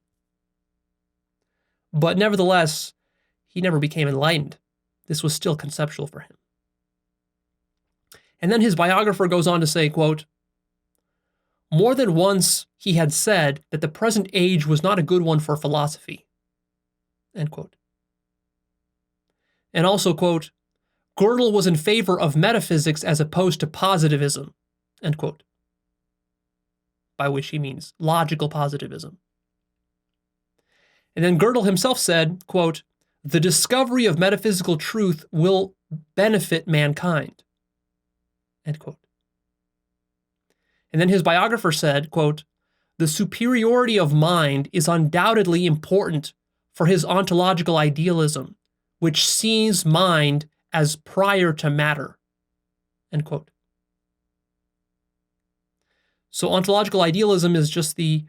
But nevertheless, he never became enlightened. This was still conceptual for him. And then his biographer goes on to say, quote, "More than once he had said that the present age was not a good one for philosophy." End quote. And also, quote, "Godel was in favor of metaphysics as opposed to positivism." End quote. By which he means logical positivism. And then Godel himself said, quote, "The discovery of metaphysical truth will benefit mankind." End quote. And then his biographer said, quote, "The superiority of mind is undoubtedly important for his ontological idealism, which sees mind as prior to matter." End quote. So ontological idealism is just the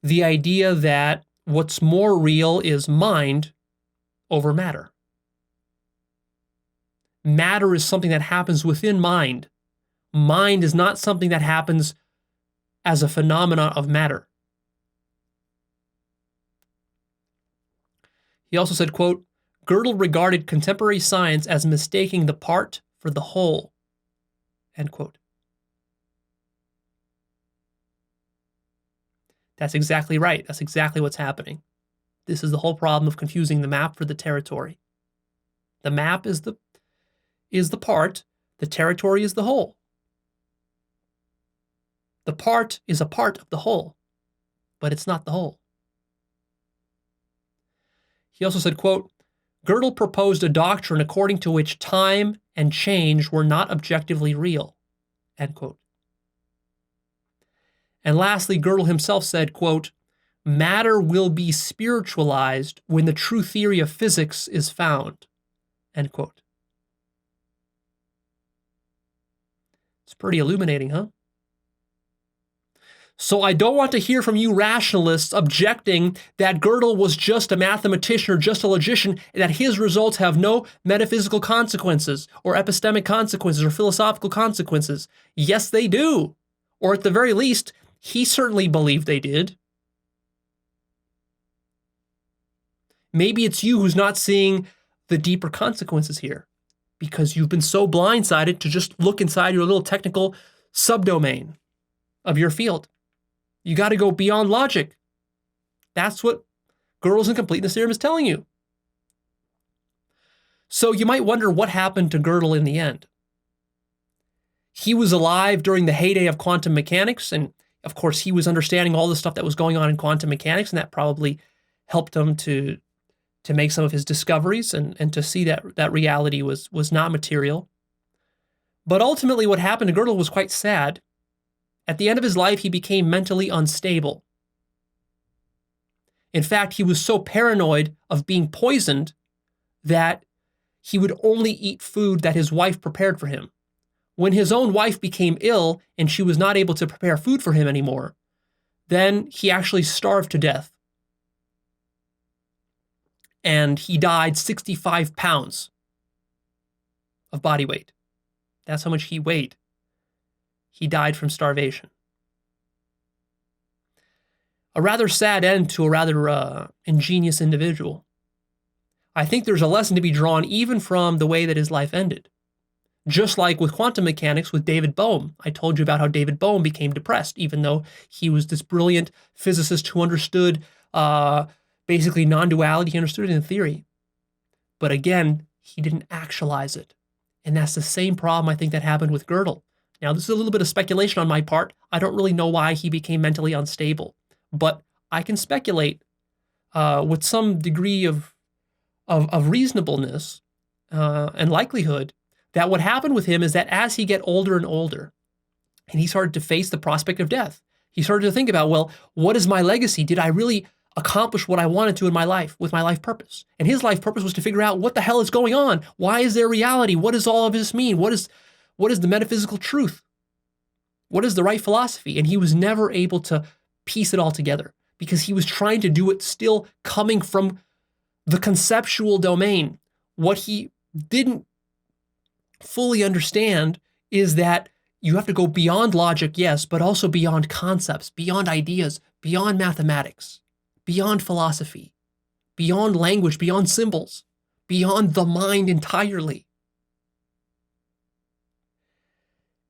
idea that what's more real is mind over matter. Matter is something that happens within mind. Mind is not something that happens as a phenomenon of matter. He also said, quote, "Godel regarded contemporary science as mistaking the part for the whole." End quote. That's exactly right. That's exactly what's happening. This is the whole problem of confusing the map for the territory. The map is the part, the territory is the whole. The part is a part of the whole, but it's not the whole. He also said, quote, Gödel proposed a doctrine according to which time and change were not objectively real, end quote. And lastly, Gödel himself said, quote, matter will be spiritualized when the true theory of physics is found, end quote. It's pretty illuminating, huh? So I don't want to hear from you rationalists objecting that Gödel was just a mathematician or just a logician, and that his results have no metaphysical consequences or epistemic consequences or philosophical consequences. Yes, they do. Or at the very least, he certainly believed they did. Maybe it's you who's not seeing the deeper consequences here because you've been so blindsided to just look inside your little technical subdomain of your field. You got to go beyond logic. That's what Gödel's Incompleteness Theorem is telling you. So you might wonder what happened to Gödel in the end. He was alive during the heyday of quantum mechanics, and of course he was understanding all the stuff that was going on in quantum mechanics, and that probably helped him to make some of his discoveries and to see that reality was not material. But ultimately what happened to Gödel was quite sad. At the end of his life, he became mentally unstable. In fact, he was so paranoid of being poisoned that he would only eat food that his wife prepared for him. When his own wife became ill and she was not able to prepare food for him anymore, then he actually starved to death. And he died 65 pounds of body weight. That's how much he weighed. He died from starvation. A rather sad end to a rather ingenious individual. I think there's a lesson to be drawn even from the way that his life ended. Just like with quantum mechanics with David Bohm. I told you about how David Bohm became depressed, even though he was this brilliant physicist who understood basically non-duality, he understood it in theory. But again, he didn't actualize it. And that's the same problem I think that happened with Gödel. Now, this is a little bit of speculation on my part. I don't really know why he became mentally unstable, but I can speculate with some degree of reasonableness and likelihood that what happened with him is that as he get older and older, and he started to face the prospect of death, he started to think about, well, what is my legacy? Did I really accomplish what I wanted to in my life with my life purpose? And his life purpose was to figure out what the hell is going on? Why is there reality? What does all of this mean? What is the metaphysical truth? What is the right philosophy? And he was never able to piece it all together because he was trying to do it still coming from the conceptual domain. What he didn't fully understand is that you have to go beyond logic, yes, but also beyond concepts, beyond ideas, beyond mathematics, beyond philosophy, beyond language, beyond symbols, beyond the mind entirely.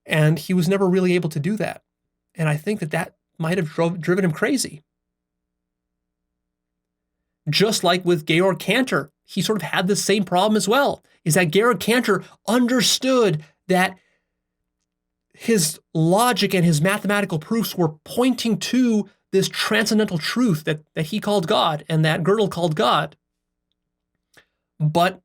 And he was never really able to do that. And I think that might have driven him crazy. Just like with Georg Cantor, he sort of had the same problem as well, is that Georg Cantor understood that his logic and his mathematical proofs were pointing to this transcendental truth that he called God and that Gödel called God. But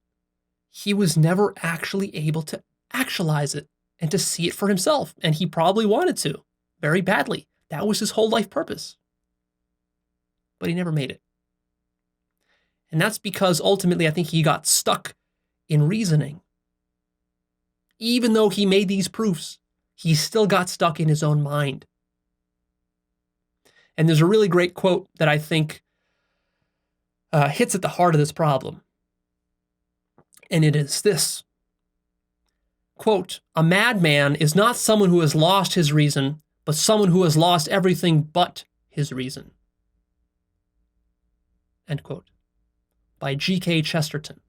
he was never actually able to actualize it and to see it for himself. And he probably wanted to, very badly. That was his whole life purpose. But he never made it. And that's because ultimately I think he got stuck in reasoning. Even though he made these proofs, he still got stuck in his own mind. And there's a really great quote that I think hits at the heart of this problem. And it is this. Quote, a madman is not someone who has lost his reason, but someone who has lost everything but his reason. End quote. By G.K. Chesterton.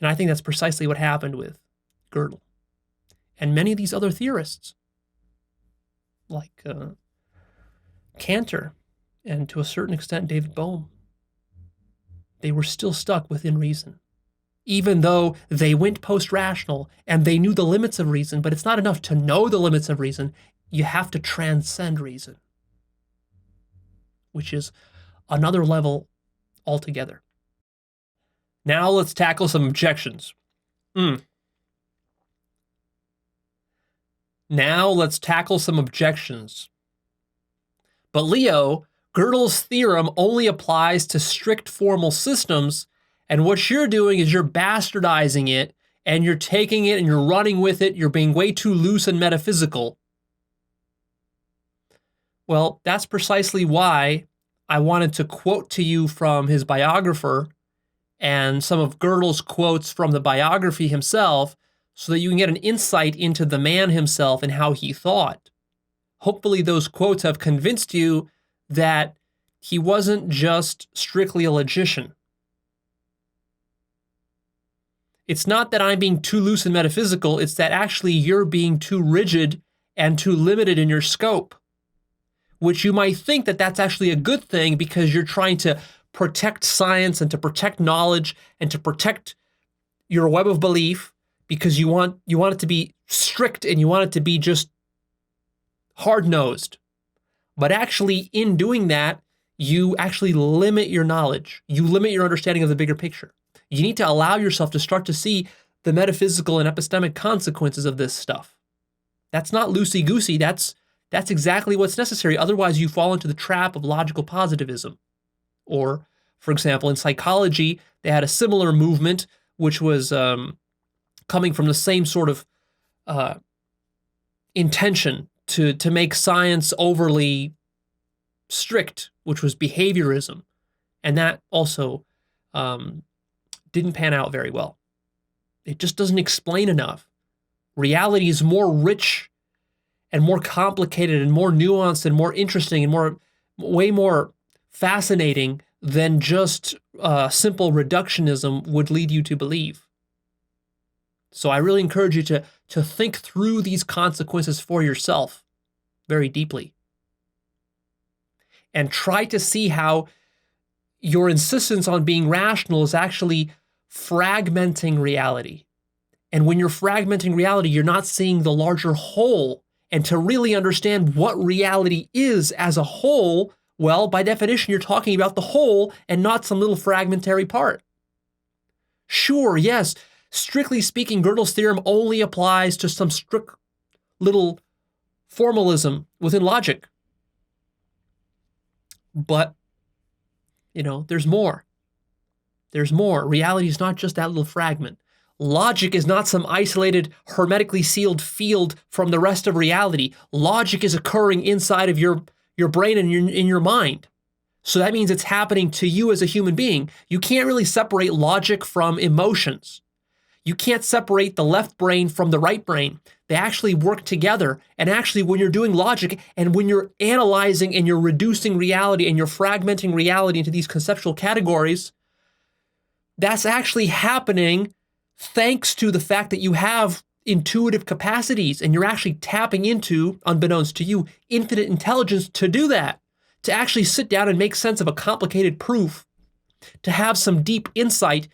And I think that's precisely what happened with Gödel. And many of these other theorists, like Cantor, and to a certain extent David Bohm, they were still stuck within reason. Even though they went post-rational and they knew the limits of reason, but it's not enough to know the limits of reason. You have to transcend reason, which is another level altogether. Now let's tackle some objections. Now let's tackle some objections. But Leo, Gödel's theorem only applies to strict formal systems, and what you're doing is you're bastardizing it, and you're taking it and you're running with it. You're being way too loose and metaphysical. Well, that's precisely why I wanted to quote to you from his biographer and some of Gödel's quotes from the biography himself, so that you can get an insight into the man himself and how he thought. Hopefully those quotes have convinced you that he wasn't just strictly a logician. It's not that I'm being too loose and metaphysical, it's that actually you're being too rigid and too limited in your scope, which you might think that that's actually a good thing because you're trying to protect science and to protect knowledge and to protect your web of belief, because you want it to be strict and you want it to be just hard-nosed. But actually, in doing that, you actually limit your knowledge. You limit your understanding of the bigger picture. You need to allow yourself to start to see the metaphysical and epistemic consequences of this stuff. That's not loosey-goosey. That's exactly what's necessary. Otherwise, you fall into the trap of logical positivism. Or, for example, in psychology, they had a similar movement, which was coming from the same sort of intention to make science overly strict, which was behaviorism. And that also didn't pan out very well. It just doesn't explain enough. Reality is more rich and more complicated and more nuanced and more interesting and way more fascinating than just simple reductionism would lead you to believe. So I really encourage you to think through these consequences for yourself very deeply. And try to see how your insistence on being rational is actually fragmenting reality. And when you're fragmenting reality, you're not seeing the larger whole. And to really understand what reality is as a whole, well, by definition, you're talking about the whole and not some little fragmentary part. Sure, yes, strictly speaking, Gödel's theorem only applies to some strict little formalism within logic. But, there's more. There's more. Reality is not just that little fragment. Logic is not some isolated, hermetically sealed field from the rest of reality. Logic is occurring inside of your brain and in your mind. So that means it's happening to you as a human being. You can't really separate logic from emotions. You can't separate the left brain from the right brain. They actually work together. And actually, when you're doing logic and when you're analyzing and you're reducing reality and you're fragmenting reality into these conceptual categories, that's actually happening thanks to the fact that you have intuitive capacities and you're actually tapping into, unbeknownst to you, infinite intelligence to do that, to actually sit down and make sense of a complicated proof, to have some deep insight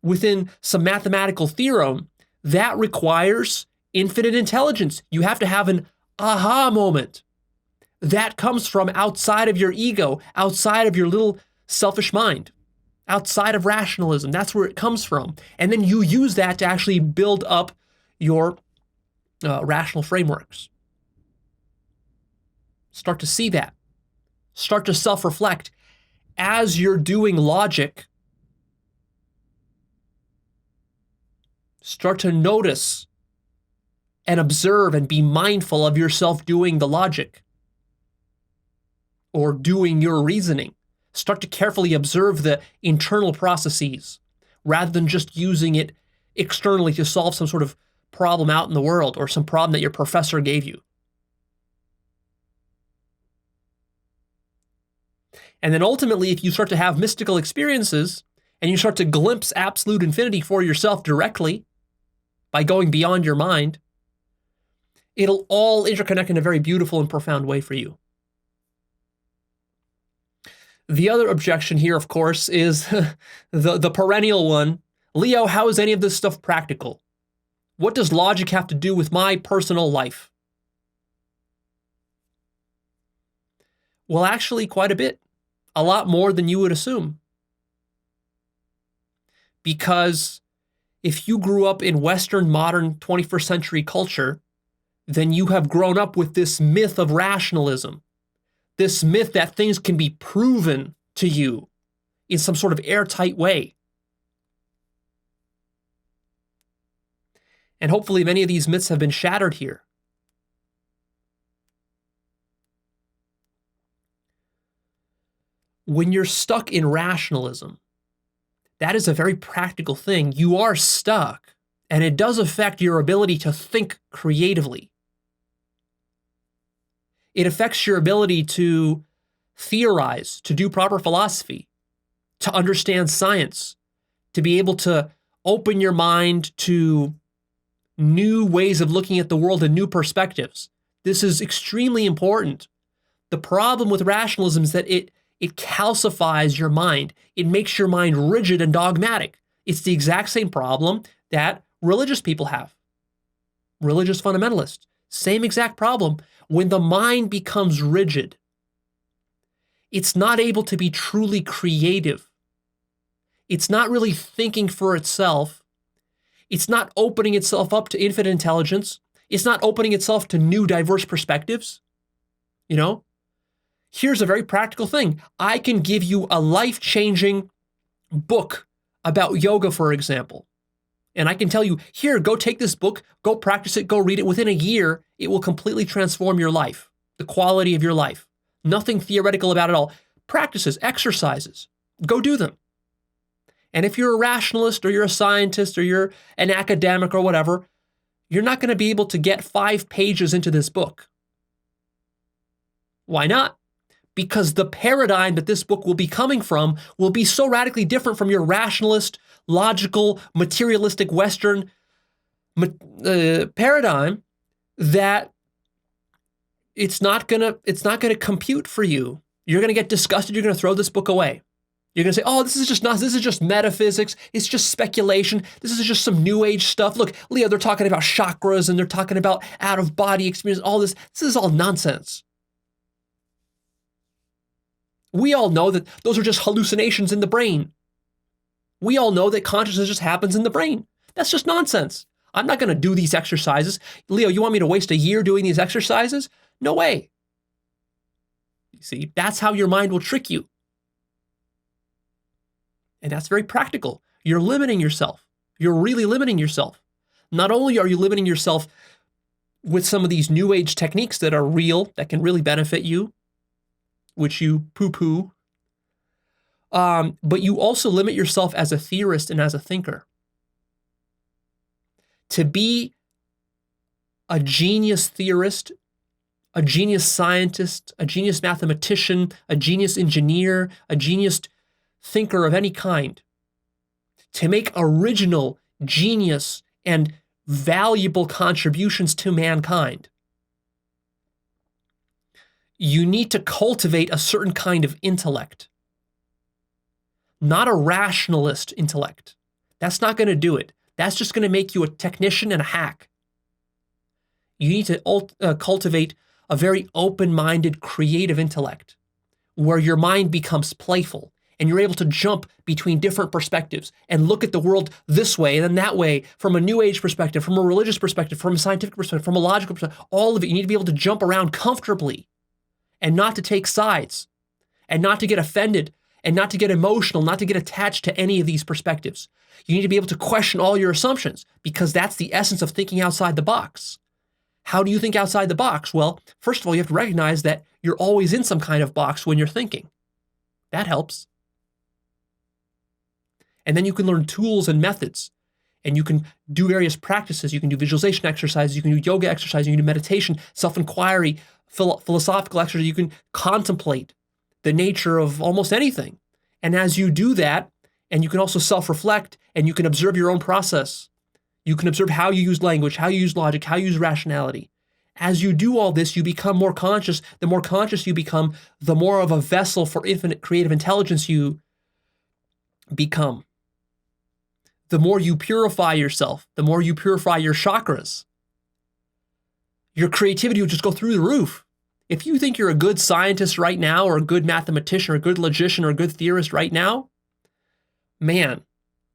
within some mathematical theorem. That requires infinite intelligence. You have to have an aha moment. That comes from outside of your ego, outside of your little selfish mind, outside of rationalism. That's where it comes from. And then you use that to actually build up your rational frameworks. Start to see that. Start to self-reflect. As you're doing logic, start to notice and observe and be mindful of yourself doing the logic or doing your reasoning. Start to carefully observe the internal processes rather than just using it externally to solve some sort of problem out in the world or some problem that your professor gave you. And then ultimately, if you start to have mystical experiences and you start to glimpse absolute infinity for yourself directly by going beyond your mind, it'll all interconnect in a very beautiful and profound way for you. The other objection here, of course, is the perennial one. Leo, how is any of this stuff practical? What does logic have to do with my personal life? Well, actually, quite a bit. A lot more than you would assume. Because if you grew up in Western modern 21st century culture, then you have grown up with this myth of rationalism, this myth that things can be proven to you in some sort of airtight way. And hopefully many of these myths have been shattered here. When you're stuck in rationalism, that is a very practical thing. You are stuck, and it does affect your ability to think creatively. It affects your ability to theorize, to do proper philosophy, to understand science, to be able to open your mind to new ways of looking at the world and new perspectives. This is extremely important. The problem with rationalism is that it calcifies your mind. It makes your mind rigid and dogmatic. It's the exact same problem that religious people have. Religious fundamentalists, same exact problem. When the mind becomes rigid, it's not able to be truly creative. It's not really thinking for itself. It's not opening itself up to infinite intelligence. It's not opening itself to new diverse perspectives. You know, here's a very practical thing. I can give you a life-changing book about yoga, for example. And I can tell you, here, go take this book, go practice it, go read it. Within a year, it will completely transform your life, the quality of your life. Nothing theoretical about it all. Practices, exercises, go do them. And if you're a rationalist or you're a scientist or you're an academic or whatever, you're not going to be able to get 5 pages into this book. Why not? Because the paradigm that this book will be coming from will be so radically different from your rationalist, logical, materialistic Western paradigm that it's not gonna compute for you. You're gonna get disgusted. You're gonna throw this book away. You're going to say, oh, this is just metaphysics. It's just speculation. This is just some new age stuff. Look, Leo, they're talking about chakras and they're talking about out-of-body experience, all this. This is all nonsense. We all know that those are just hallucinations in the brain. We all know that consciousness just happens in the brain. That's just nonsense. I'm not going to do these exercises. Leo, you want me to waste a year doing these exercises? No way. You see, that's how your mind will trick you. And that's very practical. You're limiting yourself. You're really limiting yourself. Not only are you limiting yourself with some of these new age techniques that are real, that can really benefit you, which you poo-poo, but you also limit yourself as a theorist and as a thinker. To be a genius theorist, a genius scientist, a genius mathematician, a genius engineer, a genius thinker of any kind, to make original, genius, and valuable contributions to mankind, you need to cultivate a certain kind of intellect, not a rationalist intellect. That's not going to do it. That's just going to make you a technician and a hack. You need to cultivate a very open-minded, creative intellect where your mind becomes playful and you're able to jump between different perspectives and look at the world this way and then that way, from a new age perspective, from a religious perspective, from a scientific perspective, from a logical perspective, all of it. You need to be able to jump around comfortably and not to take sides and not to get offended and not to get emotional, not to get attached to any of these perspectives. You need to be able to question all your assumptions because that's the essence of thinking outside the box. How do you think outside the box? Well, first of all, you have to recognize that you're always in some kind of box when you're thinking. That helps. And then you can learn tools and methods, and you can do various practices. You can do visualization exercises, you can do yoga exercises, you can do meditation, self-inquiry, philosophical exercises. You can contemplate the nature of almost anything. And as you do that, and you can also self-reflect, and you can observe your own process. You can observe how you use language, how you use logic, how you use rationality. As you do all this, you become more conscious. The more conscious you become, the more of a vessel for infinite creative intelligence you become. The more you purify yourself, the more you purify your chakras, your creativity will just go through the roof. If you think you're a good scientist right now, or a good mathematician, or a good logician, or a good theorist right now, man,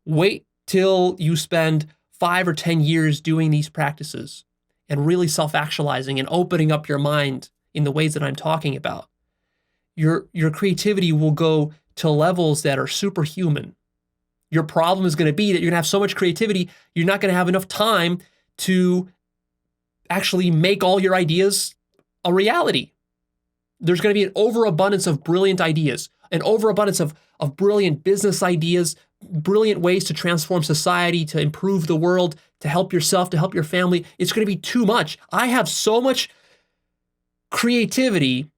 Wait till you spend 5 or 10 years doing these practices and really self-actualizing and opening up your mind in the ways that I'm talking about. Your creativity will go to levels that are superhuman. Your problem is going to be that you're going to have so much creativity, you're not going to have enough time to actually make all your ideas a reality. There's going to be an overabundance of brilliant ideas, an overabundance of brilliant business ideas, brilliant ways to transform society, to improve the world, to help yourself, to help your family. It's going to be too much. I have so much creativity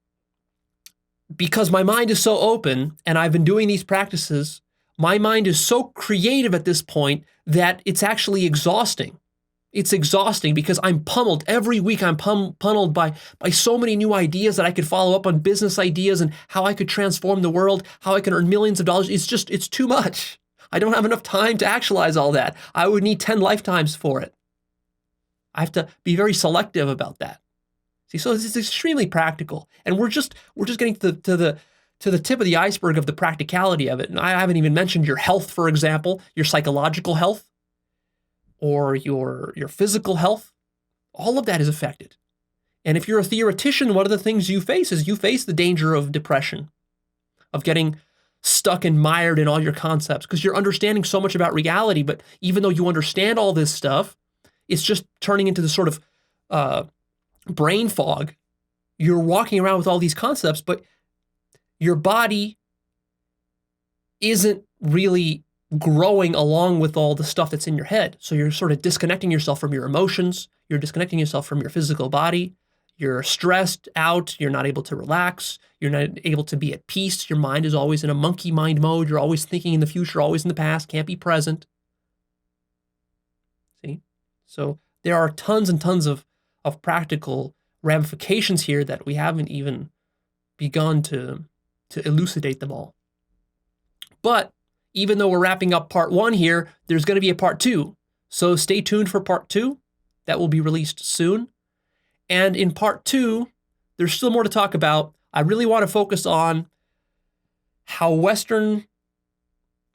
because my mind is so open and I've been doing these practices. My mind is so creative at this point that it's actually exhausting. It's exhausting because I'm pummeled. Every week I'm pummeled by so many new ideas that I could follow up on, business ideas and how I could transform the world, how I can earn millions of dollars. It's too much. I don't have enough time to actualize all that. I would need 10 lifetimes for it. I have to be very selective about that. See, so it's extremely practical. And we're just getting to the tip of the iceberg of the practicality of it. And I haven't even mentioned your health, for example, your psychological health, or your physical health. All of that is affected. And if you're a theoretician, one of the things you face is the danger of depression, of getting stuck and mired in all your concepts, because you're understanding so much about reality, but even though you understand all this stuff, it's just turning into this sort of brain fog. You're walking around with all these concepts, but your body isn't really growing along with all the stuff that's in your head. So you're sort of disconnecting yourself from your emotions. You're disconnecting yourself from your physical body. You're stressed out. You're not able to relax. You're not able to be at peace. Your mind is always in a monkey mind mode. You're always thinking in the future, always in the past, can't be present. See? So there are tons and tons of practical ramifications here that we haven't even begun to elucidate them all. But even though we're wrapping up part 1 here, there's going to be a part 2. So stay tuned for part 2. That will be released soon. And in part 2, there's still more to talk about. I really want to focus on how Western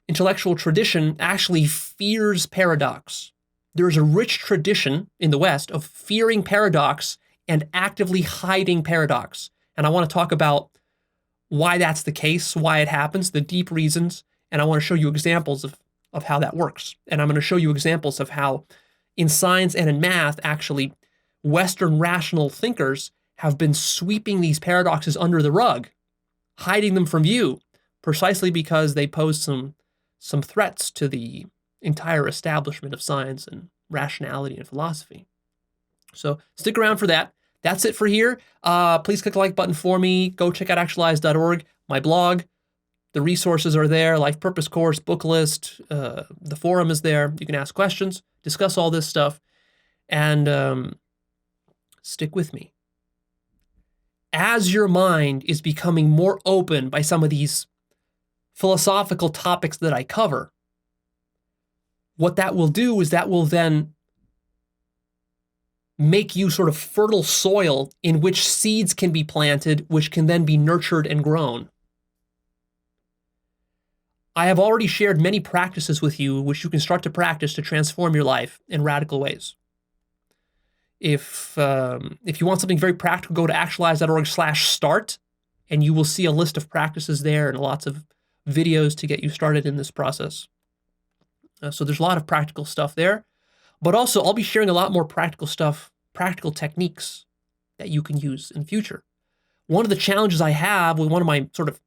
intellectual tradition actually fears paradox. There's a rich tradition in the West of fearing paradox and actively hiding paradox. And I want to talk about why that's the case, why it happens, the deep reasons. And I want to show you examples of how that works. And I'm going to show you examples of how in science and in math, actually, Western rational thinkers have been sweeping these paradoxes under the rug, hiding them from view, precisely because they pose some threats to the entire establishment of science and rationality and philosophy. So stick around for that. That's it for here. Please click the like button for me. Go check out Actualized.org, my blog. The resources are there, life purpose course, book list, the forum is there. You can ask questions, discuss all this stuff, and stick with me. As your mind is becoming more open by some of these philosophical topics that I cover, what that will do is that will then make you sort of fertile soil in which seeds can be planted, which can then be nurtured and grown. I have already shared many practices with you which you can start to practice to transform your life in radical ways. If you want something very practical, go to actualized.org/start, and you will see a list of practices there and lots of videos to get you started in this process. So there's a lot of practical stuff there. But also, I'll be sharing a lot more practical stuff, practical techniques that you can use in the future. One of the challenges I have with one of my sort of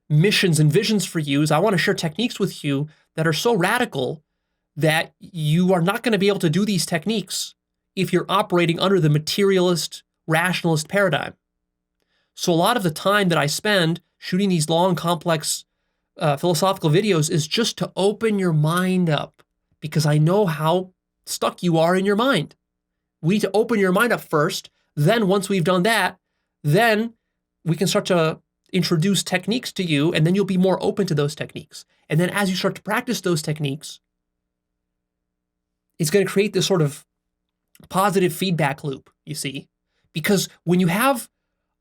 missions and visions for you is I want to share techniques with you that are so radical that you are not going to be able to do these techniques if you're operating under the materialist, rationalist paradigm. So a lot of the time that I spend shooting these long, complex philosophical videos is just to open your mind up, because I know how stuck you are in your mind. We need to open your mind up first. Then once we've done that, then we can start to introduce techniques to you, and then you'll be more open to those techniques. And then as you start to practice those techniques, it's going to create this sort of positive feedback loop, you see? Because when you have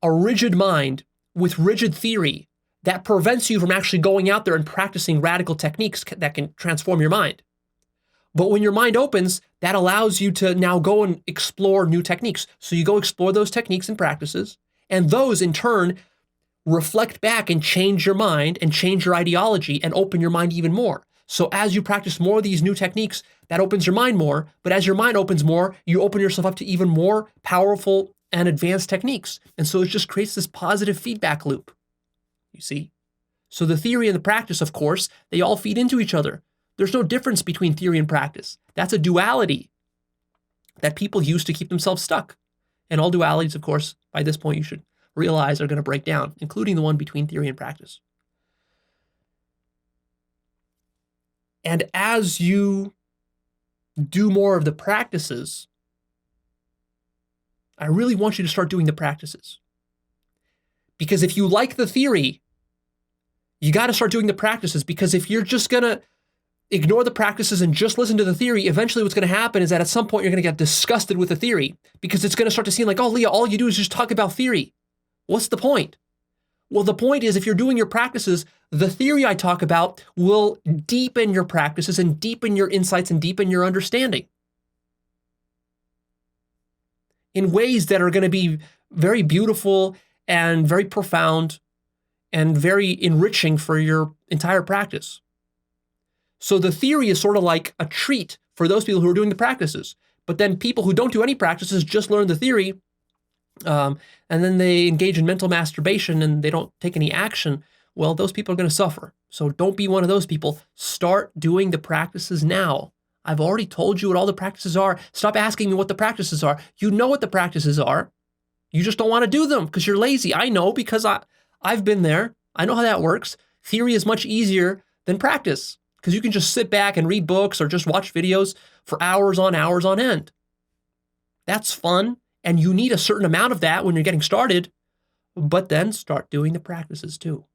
a rigid mind with rigid theory, that prevents you from actually going out there and practicing radical techniques that can transform your mind. But when your mind opens, that allows you to now go and explore new techniques. So you go explore those techniques and practices, and those in turn reflect back and change your mind and change your ideology and open your mind even more. So as you practice more of these new techniques, that opens your mind more. But as your mind opens more, you open yourself up to even more powerful and advanced techniques. And so it just creates this positive feedback loop, you see? So the theory and the practice, of course, they all feed into each other. There's no difference between theory and practice. That's a duality that people use to keep themselves stuck. And all dualities, of course, by this point you should realize are going to break down, including the one between theory and practice. And as you do more of the practices, I really want you to start doing the practices. Because if you like the theory, you got to start doing the practices, because if you're just going to ignore the practices and just listen to the theory, eventually what's going to happen is that at some point you're going to get disgusted with the theory, because it's going to start to seem like, oh, Leah, all you do is just talk about theory. What's the point? Well, the point is, if you're doing your practices, the theory I talk about will deepen your practices and deepen your insights and deepen your understanding in ways that are going to be very beautiful and very profound and very enriching for your entire practice. So the theory is sort of like a treat for those people who are doing the practices. But then people who don't do any practices just learn the theory, and then they engage in mental masturbation and they don't take any action. Well, those people are going to suffer. So don't be one of those people. Start doing the practices now. I've already told you what all the practices are. Stop asking me what the practices are. You know what the practices are. You just don't want to do them because you're lazy. I know, because I've been there. I know how that works. Theory is much easier than practice, because you can just sit back and read books or just watch videos for hours on end. That's fun, and you need a certain amount of that when you're getting started, but then start doing the practices too.